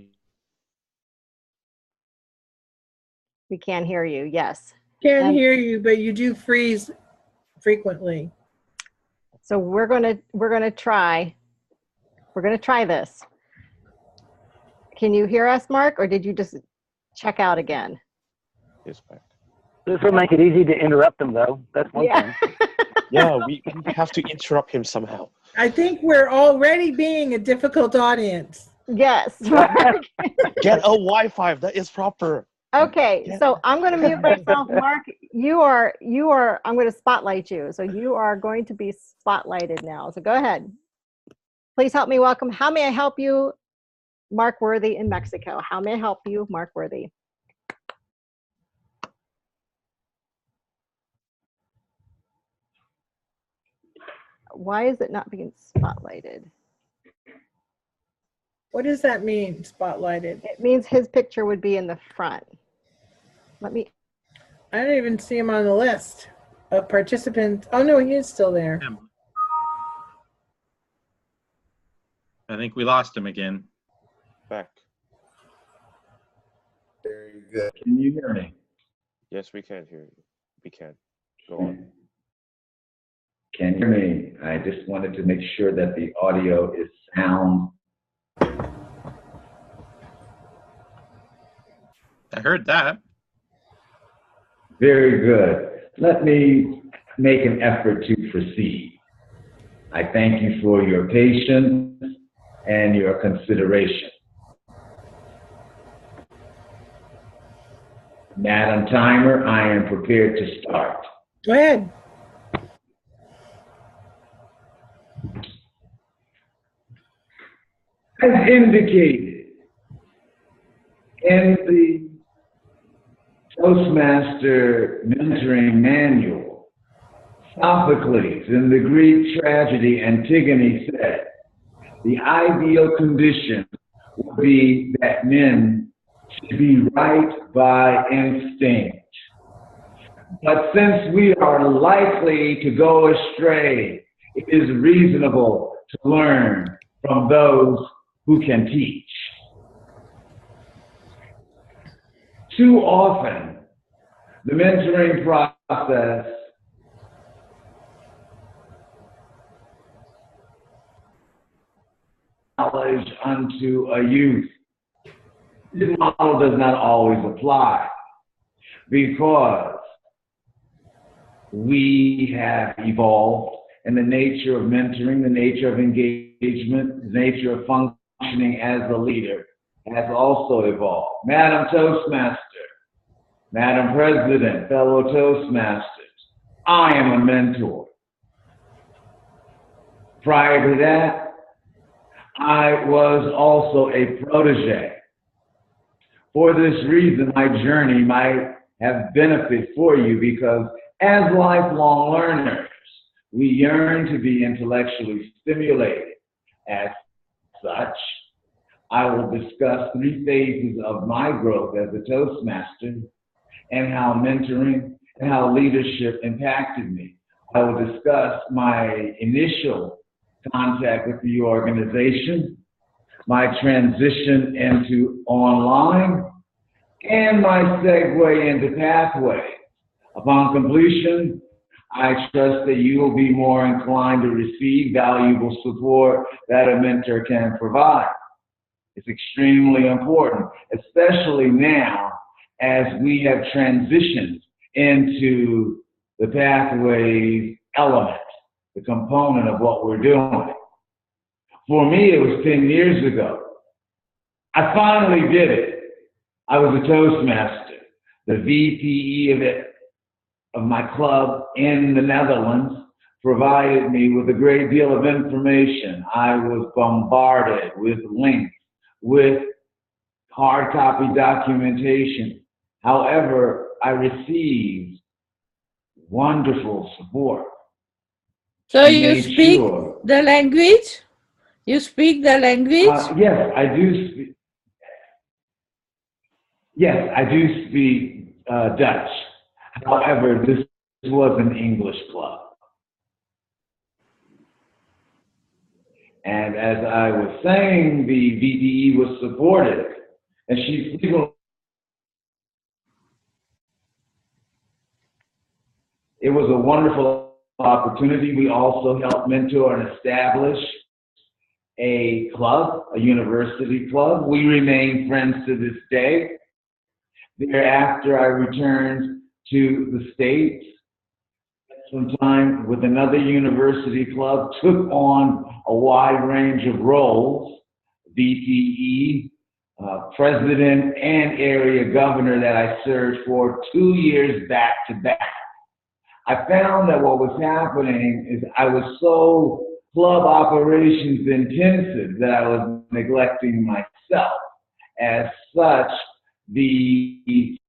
We can hear you, yes. Can hear you, but you do freeze frequently. So we're gonna try this. Can you hear us, Mark, or did you just check out again? Yes, back. This will make it easy to interrupt them, though. That's one thing. Yeah, we have to interrupt him somehow. I think we're already being a difficult audience. Yes, Mark. Get a Wi-Fi that is proper. Okay, so I'm going to mute myself. Mark, I'm going to spotlight you. So you are going to be spotlighted now. So go ahead. Please help me welcome. How may I help you, Mark Worthy in Mexico? How may I help you, Mark Worthy? Why is it not being spotlighted? What does that mean, spotlighted? It means his picture would be in the front. I don't even see him on the list of participants. Oh, no, he is still there. I think we lost him again. Back. Very good. Can you hear me? Yes, we can hear you. We can. Go on. Can you hear me? I just wanted to make sure that the audio is sound. I heard that. Very good. Let me make an effort to proceed. I thank you for your patience and your consideration. Madam Timer, I am prepared to start. Go ahead. As indicated in the Toastmaster Mentoring Manual, Sophocles in the Greek tragedy Antigone said, the ideal condition would be that men should be right by instinct. But since we are likely to go astray, it is reasonable to learn from those who can teach. Too often, the mentoring process knowledge unto a youth. This model does not always apply because we have evolved and the nature of mentoring, the nature of engagement, the nature of functioning as a leader has also evolved. Madam Toastmaster, Madam President, fellow Toastmasters, I am a mentor. Prior to that, I was also a protege. For this reason, my journey might have benefit for you because as lifelong learners, we yearn to be intellectually stimulated. As such, I will discuss 3 phases of my growth as a Toastmaster and how mentoring and how leadership impacted me. I will discuss my initial contact with the organization, my transition into online, and my segue into pathways. Upon completion, I trust that you will be more inclined to receive valuable support that a mentor can provide. It's extremely important, especially now as we have transitioned into the pathways element, the component of what we're doing. For me, it was 10 years ago. I finally did it. I was a Toastmaster, the VPE of my club in the Netherlands provided me with a great deal of information. I was bombarded with links, with hard copy documentation. However, I received wonderful support. So you speak the language? You speak the language? Yes, I do speak. Yes, I do speak Dutch. However, this was an English club. And as I was saying, the VDE was supportive. And she it was a wonderful opportunity. We also helped mentor and establish a club, a university club. We remain friends to this day. Thereafter, I returned to the States. Sometime with another university club, took on a wide range of roles, VPE, president and area governor that I served for 2 years back to back. I found that what was happening is I was so club operations intensive that I was neglecting myself. As such, the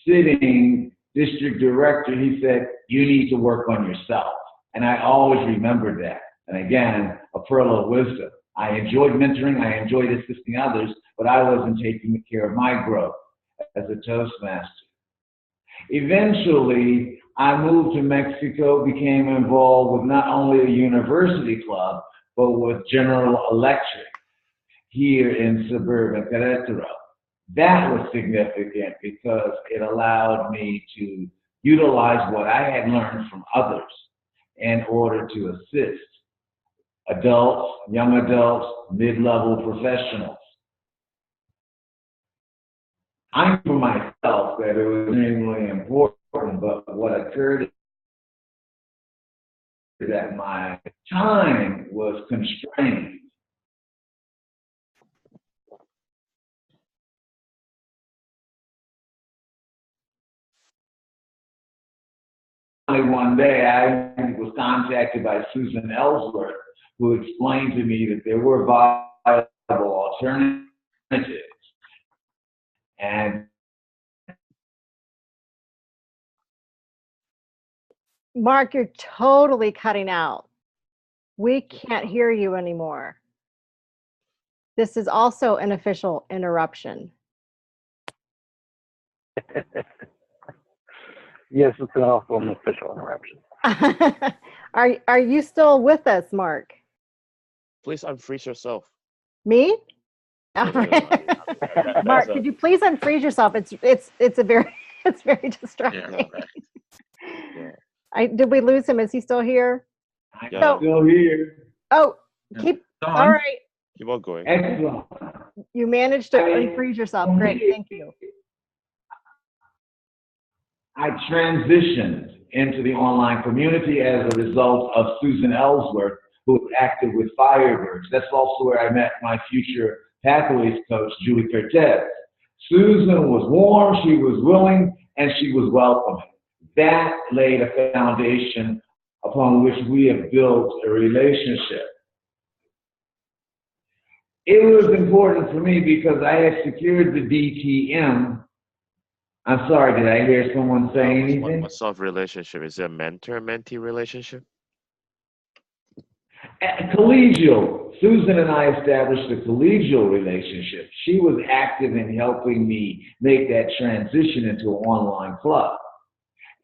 sitting district director, he said, you need to work on yourself. And I always remembered that. And again, a pearl of wisdom. I enjoyed mentoring, I enjoyed assisting others, but I wasn't taking care of my growth as a Toastmaster. Eventually, I moved to Mexico, became involved with not only a university club, but with General Electric here in suburban Querétaro. That was significant because it allowed me to utilize what I had learned from others in order to assist adults, young adults, mid-level professionals. I knew for myself that it was extremely important, but what occurred is that my time was constrained. One day I was contacted by Susan Ellsworth, who explained to me that there were viable alternatives. And Mark, you're totally cutting out. We can't hear you anymore. This is also an official interruption. Yes, it's also an official interruption. Are you still with us, Mark? Please unfreeze yourself. Me? No, no, no, that- Mark, that's a- could you please unfreeze yourself? It's very distracting. Yeah. Did we lose him? Is he still here? I'm Yeah. still here. Oh, Yeah. all right. Keep on going. Excellent. You managed to unfreeze yourself. Great, thank you. I transitioned into the online community as a result of Susan Ellsworth, who was active with Firebirds. That's also where I met my future Pathways coach, Julie Cortez. Susan was warm, she was willing, and she was welcoming. That laid a foundation upon which we have built a relationship. It was important for me because I had secured the DTM. I'm sorry, did I hear someone say anything? What sort of relationship? Is it a mentor-mentee relationship? Collegial. Susan and I established a collegial relationship. She was active in helping me make that transition into an online club.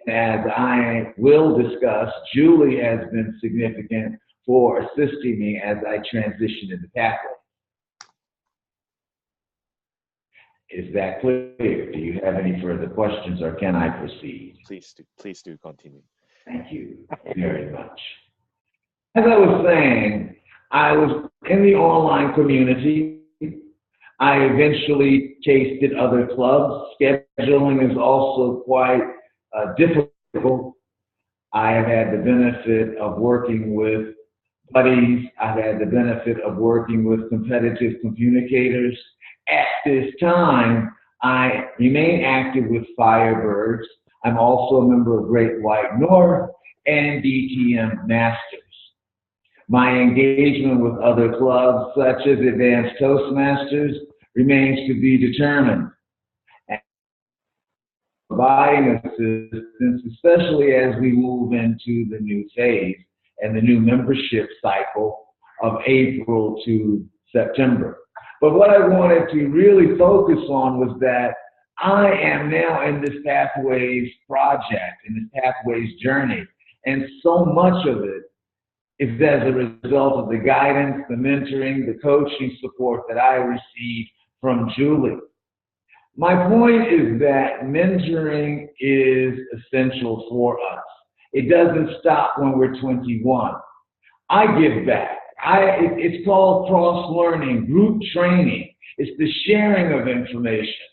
As I will discuss, Julie has been significant for assisting me as I transition into Pathways. Is that clear? Do you have any further questions, or can I proceed? Please do continue. Thank you very much. As I was saying, I was in the online community. I eventually tasted other clubs. Scheduling is also quite difficult. I have had the benefit of working with buddies. I've had the benefit of working with competitive communicators. At this time, I remain active with Firebirds. I'm also a member of Great White North and DTM Masters. My engagement with other clubs, such as Advanced Toastmasters, remains to be determined. And providing assistance, especially as we move into the new phase and the new membership cycle of April to September. But what I wanted to really focus on was that I am now in this Pathways project, in this Pathways journey, and so much of it is as a result of the guidance, the mentoring, the coaching support that I received from Julie. My point is that mentoring is essential for us. It doesn't stop when we're 21. I give back. It's called cross-learning, group training. It's the sharing of information.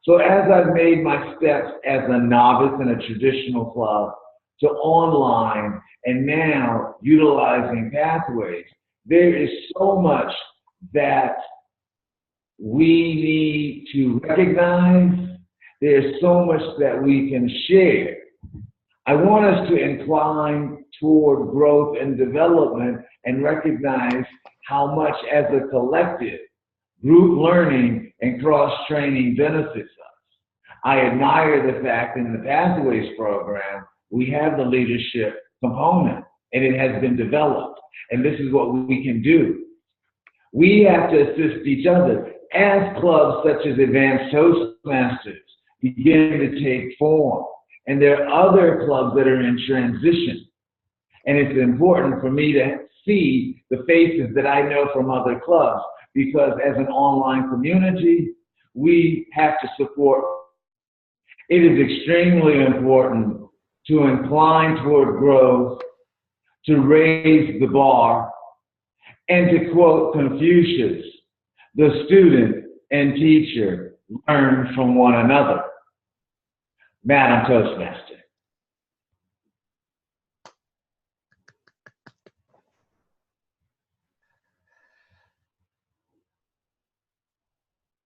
So as I've made my steps as a novice in a traditional club to online and now utilizing Pathways, there is so much that we need to recognize. There's so much that we can share. I want us to incline toward growth and development and recognize how much as a collective, group learning and cross-training benefits us. I admire the fact in the Pathways program, we have the leadership component and it has been developed. And this is what we can do. We have to assist each other as clubs such as Advanced Toastmasters begin to take form. And there are other clubs that are in transition. And it's important for me to see the faces that I know from other clubs, because as an online community, we have to support. It is extremely important to incline toward growth to raise the bar, and to quote Confucius, the student and teacher learn from one another. Madam Toastmaster.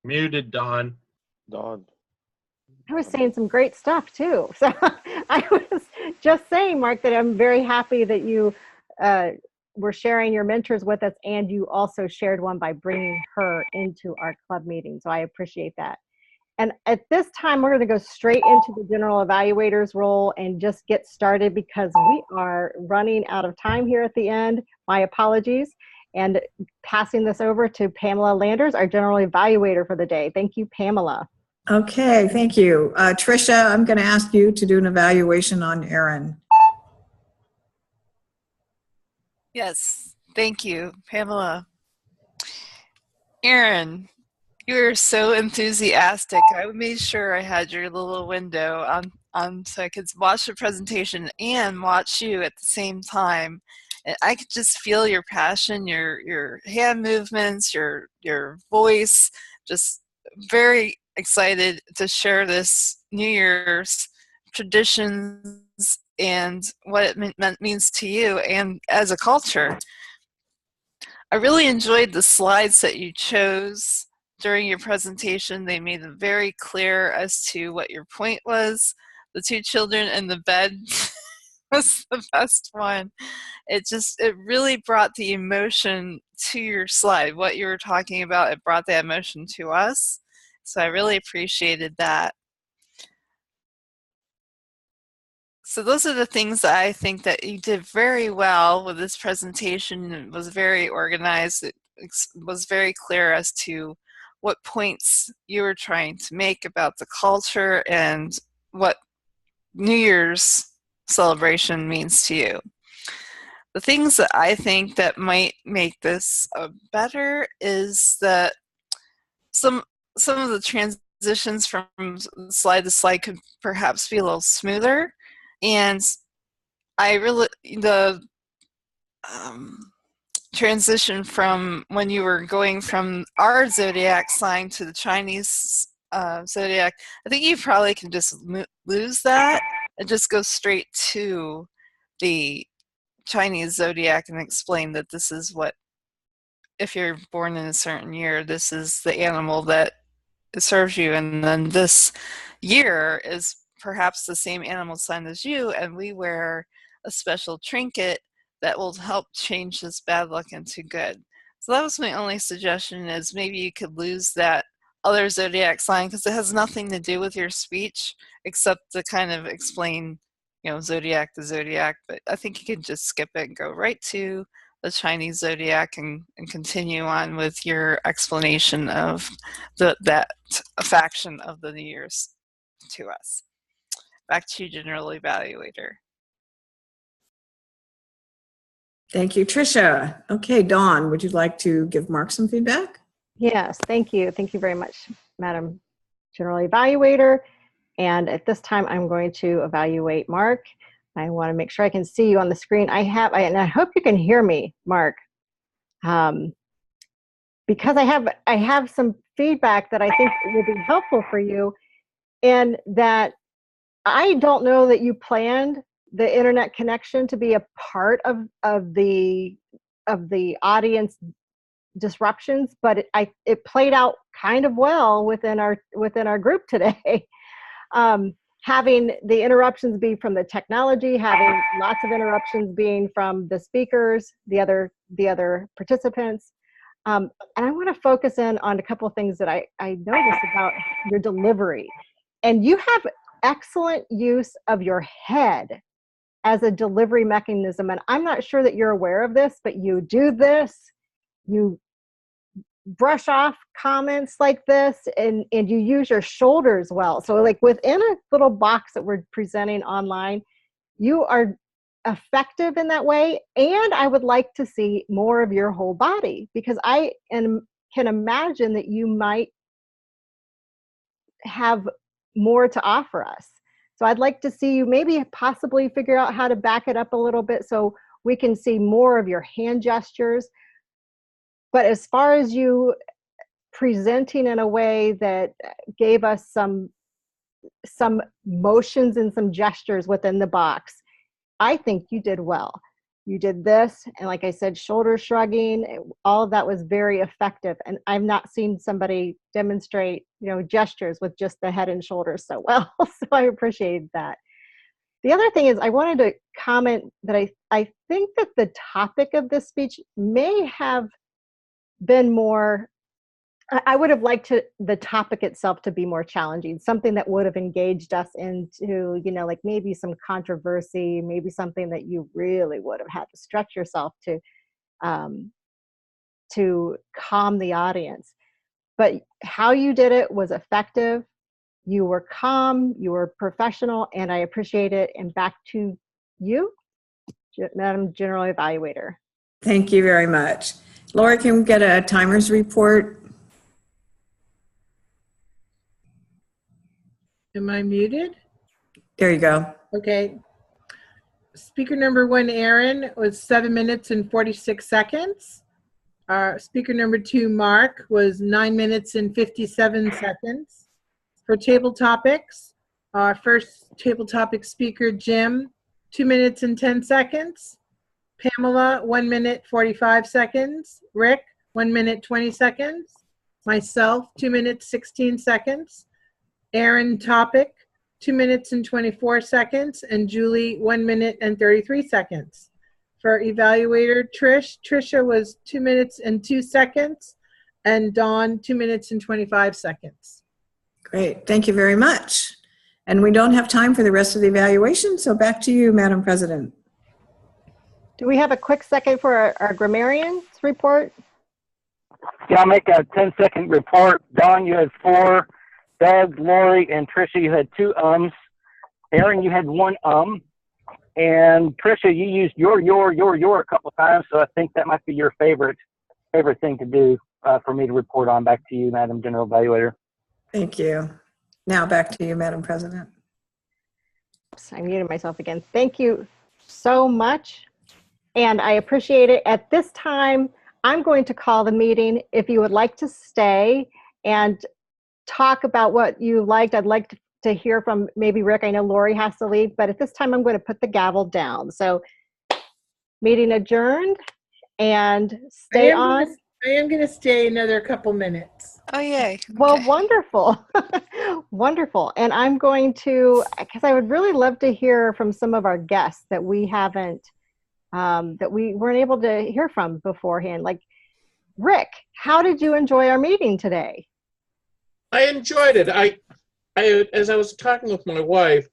Muted, Don. Don. I was saying some great stuff too. So I was just saying, Mark, that I'm very happy that you were sharing your mentors with us, and you also shared one by bringing her into our club meeting. So I appreciate that. And at this time, we're going to go straight into the general evaluator's role and just get started because we are running out of time here at the end. My apologies. And passing this over to Pamelah Landers, our general evaluator for the day. Thank you, Pamelah. Okay, thank you. Tricia, I'm going to ask you to do an evaluation on Erin. Yes, thank you, Pamelah. Erin, you were so enthusiastic. I made sure I had your little window on so I could watch the presentation and watch you at the same time. And I could just feel your passion, your hand movements, your voice, just very excited to share this New Year's traditions and what it means to you and as a culture. I really enjoyed the slides that you chose during your presentation. They made it very clear as to what your point was. The two children in the bed was the best one. It really brought the emotion to your slide. What you were talking about, it brought that emotion to us. So I really appreciated that. So those are the things that I think that you did very well with this presentation. It was very organized. It was very clear as to what points you were trying to make about the culture and what New Year's celebration means to you. The things that I think that might make this better is that some of the transitions from slide to slide could perhaps be a little smoother. And the transition from when you were going from our zodiac sign to the Chinese zodiac, I think you probably can just lose that and just go straight to the Chinese zodiac and explain that this is what, if you're born in a certain year, this is the animal that serves you, and then this year is perhaps the same animal sign as you, and we wear a special trinket that will help change this bad luck into good. So that was my only suggestion, is maybe you could lose that other zodiac sign because it has nothing to do with your speech except to kind of explain, zodiac to zodiac. But I think you could just skip it and go right to the Chinese zodiac and continue on with your explanation of that faction of the New Year's to us. Back to you, General Evaluator. Thank you, Tricia. Okay, Dawn, would you like to give Mark some feedback? Yes, thank you. Thank you very much, Madam General Evaluator. And at this time, I'm going to evaluate Mark. I want to make sure I can see you on the screen. And I hope you can hear me, Mark, because I have some feedback that I think will be helpful for you, and that I don't know that you planned the internet connection to be a part of the audience disruptions, but it played out kind of well within our group today. Having the interruptions be from the technology, having lots of interruptions being from the speakers, the other participants. And I want to focus in on a couple of things that I noticed about your delivery. And you have excellent use of your head as a delivery mechanism. And I'm not sure that you're aware of this, but you do this. You brush off comments like this, and you use your shoulders well. So like within a little box that we're presenting online, you are effective in that way. And I would like to see more of your whole body, because I can imagine that you might have more to offer us. So I'd like to see you maybe possibly figure out how to back it up a little bit. So We can see more of your hand gestures. But as far as you presenting in a way that gave us some motions and some gestures within the box, I think you did well. You did this, and like I said, shoulder shrugging, all of that was very effective. And I've not seen somebody demonstrate, gestures with just the head and shoulders so well. So I appreciate that. The other thing is I wanted to comment that I think that the topic of this speech may have been more, I would have liked the topic itself to be more challenging, something that would have engaged us into, like maybe some controversy, maybe something that you really would have had to stretch yourself to calm the audience. But how you did it was effective. You were calm, you were professional, and I appreciate it. And back to you, Madam General Evaluator. Thank you very much. Laura, can we get a timer's report? Am I muted? There you go. Okay. Speaker number 1, Aaron, was 7 minutes and 46 seconds. Speaker number 2, Mark, was 9 minutes and 57 seconds. For table topics, our first table topic speaker, Jim, 2 minutes and 10 seconds. Pamelah, 1 minute, 45 seconds. Rick, 1 minute, 20 seconds. Myself, 2 minutes, 16 seconds. Aaron, topic, 2 minutes and 24 seconds. And Julie, 1 minute and 33 seconds. For evaluator, Tricia was 2 minutes and 2 seconds. And Dawn, 2 minutes and 25 seconds. Great, thank you very much. And we don't have time for the rest of the evaluation, so back to you, Madam President. Do we have a quick second for our grammarians report? Yeah, I'll make a 10-second report. Dawn, you had 4. Doug, Lori, and Tricia, you had 2 ums. Aaron, you had 1 And Tricia, you used your a couple of times, so I think that might be your favorite thing to do for me to report on. Back to you, Madam General Evaluator. Thank you. Now back to you, Madam President. Oops, I muted myself again. Thank you so much. And I appreciate it. At this time, I'm going to call the meeting. If you would like to stay and talk about what you liked, I'd like to hear from maybe Rick. I know Lori has to leave, but at this time, I'm going to put the gavel down. So meeting adjourned, and stay on. I am going to stay another couple minutes. Oh, yay. Okay. Well, wonderful. Wonderful. And I'm going to, because I would really love to hear from some of our guests that we haven't, that we weren't able to hear from beforehand. Like, Rick, how did you enjoy our meeting today? I enjoyed it. I as I was talking with my wife,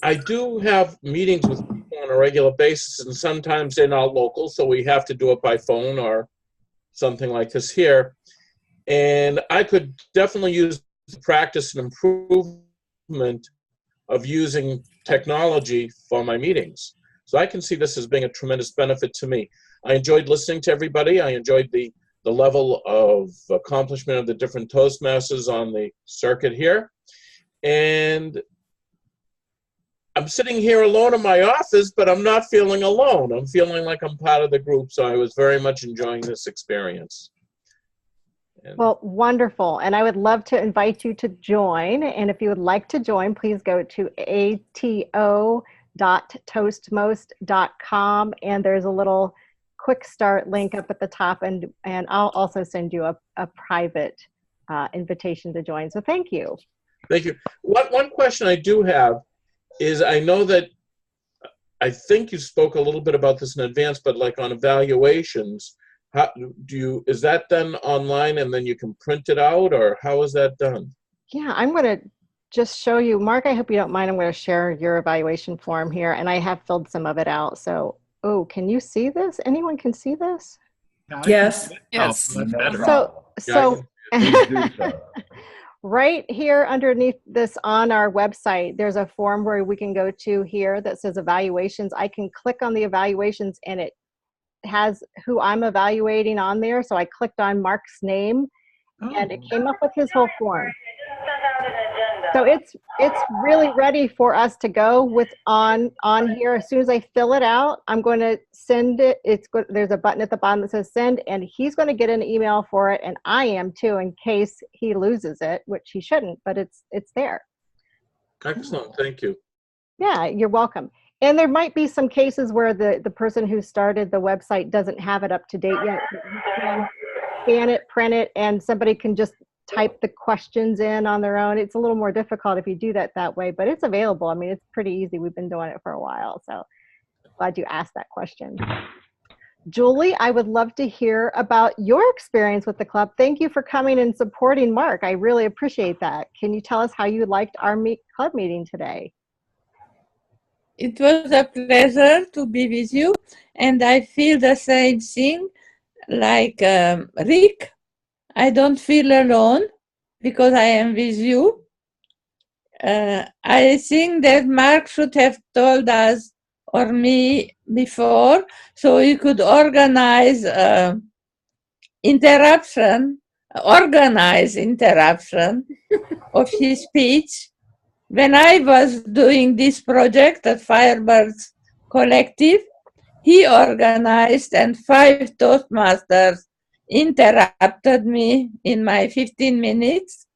I do have meetings with people on a regular basis, and sometimes they're not local, so we have to do it by phone or something like this here. And I could definitely use the practice and improvement of using technology for my meetings. So I can see this as being a tremendous benefit to me. I enjoyed listening to everybody. I enjoyed the level of accomplishment of the different Toastmasters on the circuit here. And I'm sitting here alone in my office, but I'm not feeling alone. I'm feeling like I'm part of the group, so I was very much enjoying this experience. Well, wonderful. And I would love to invite you to join. And if you would like to join, please go to ato.toastmost.com, and there's a little quick start link up at the top, and I'll also send you a private invitation to join. So thank you. Thank you. One question I do have is, I know that, I think you spoke a little bit about this in advance, but like on evaluations, how is that done online and then you can print it out, or how is that done? Yeah, I'm going to just show you. Mark, I hope you don't mind. I'm going to share your evaluation form here, and I have filled some of it out. So, oh, can you see this? Anyone can see this? Yes. Yes. Oh, that's better. So Please do so. right here underneath this on our website, there's a form where we can go to here that says evaluations. I can click on the evaluations, and it has who I'm evaluating on there. So I clicked on Mark's name, and it came up with his whole form. Send out an agenda. So it's really ready for us to go with on here. As soon as I fill it out, I'm going to send it. There's a button at the bottom that says send, and he's going to get an email for it, and I am too, in case he loses it, which he shouldn't, but it's there. Excellent, thank you. Yeah, you're welcome. And there might be some cases where the person who started the website doesn't have it up to date yet. You can scan it, print it, and somebody can just type the questions in on their own. It's a little more difficult if you do that way, but it's available. I mean, it's pretty easy. We've been doing it for a while, so glad you asked that question. Julie, I would love to hear about your experience with the club. Thank you for coming and supporting Mark. I really appreciate that. Can you tell us how you liked our club meeting today? It was a pleasure to be with you, and I feel the same thing like Rick. I don't feel alone because I am with you. I think that Mark should have told us or me before, so we could organize interruption of his speech. When I was doing this project at Firebirds Collective, he organized, and 5 Toastmasters interrupted me in my 15 minutes,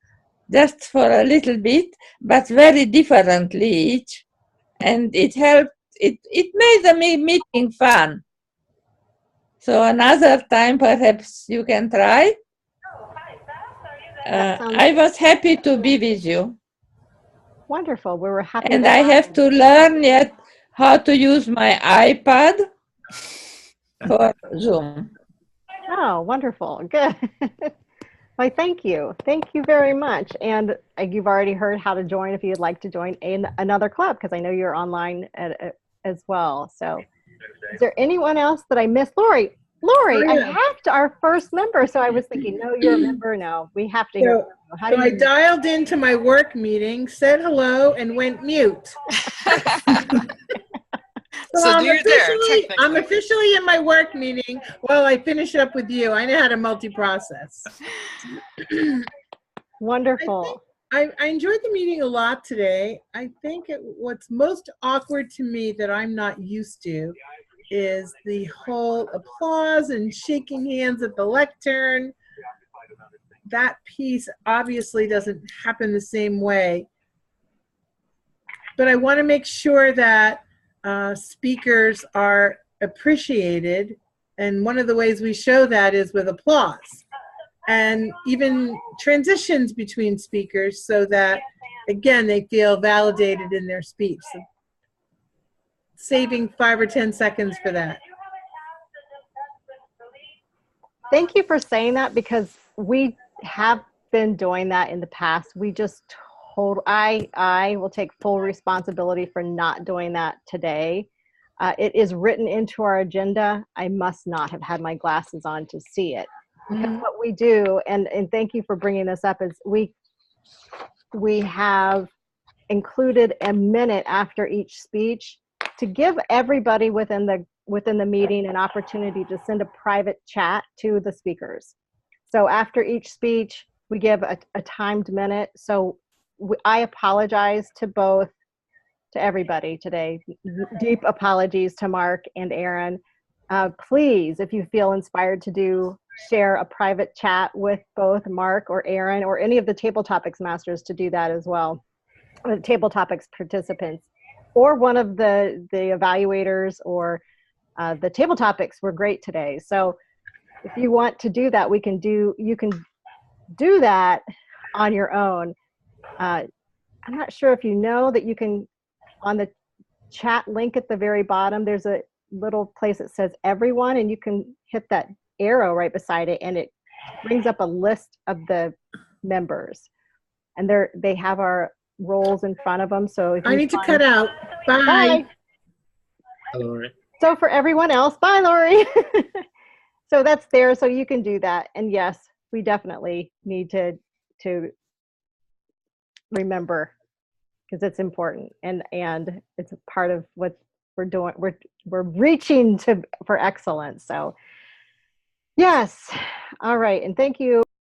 just for a little bit, but very differently each. And it helped, it made the meeting fun. So another time, perhaps you can try. I was happy to be with you. Wonderful. We were happy. And I have to learn yet how to use my iPad for Zoom. Oh, wonderful. Good. Why, thank you. Thank you very much. And you've already heard how to join if you'd like to join another club, because I know you're online as well. So is there anyone else that I missed? Lori, I hacked our first member. So I was thinking, no, you're a member. No, we have to hear. So I dialed into my work meeting, said hello, and went mute. So I'm officially in my work meeting while I finish up with you. I know how to multi-process. Wonderful. I enjoyed the meeting a lot today. I think what's most awkward to me that I'm not used to is the whole applause and shaking hands at the lectern. That piece obviously doesn't happen the same way. But I want to make sure that speakers are appreciated, and one of the ways we show that is with applause, and even transitions between speakers, so that again they feel validated in their speech. So saving 5 or 10 seconds for that. Thank you for saying that, because we have been doing that in the past. We just I will take full responsibility for not doing that today. It is written into our agenda. I must not have had my glasses on to see it. Because what we do, and thank you for bringing this up, is we have included a minute after each speech to give everybody within the meeting an opportunity to send a private chat to the speakers. So after each speech, we give a timed minute. So I apologize to everybody today. Deep apologies to Mark and Aaron. Please, if you feel inspired to share a private chat with both Mark or Aaron or any of the Table Topics Masters, to do that as well. The Table Topics participants, or one of the evaluators, or the Table Topics were great today. So if you want to do that, you can do that on your own. I'm not sure if you know that you can, on the chat link at the very bottom, there's a little place that says everyone, and you can hit that arrow right beside it, and it brings up a list of the members, and they have our roles in front of them. So if I need to cut out. Bye. Bye, Lori. So for everyone else, bye, Lori. So that's there, so you can do that. And yes, we definitely need to remember, because it's important, and it's a part of what we're doing. We're reaching for excellence. So yes. All right. And thank you.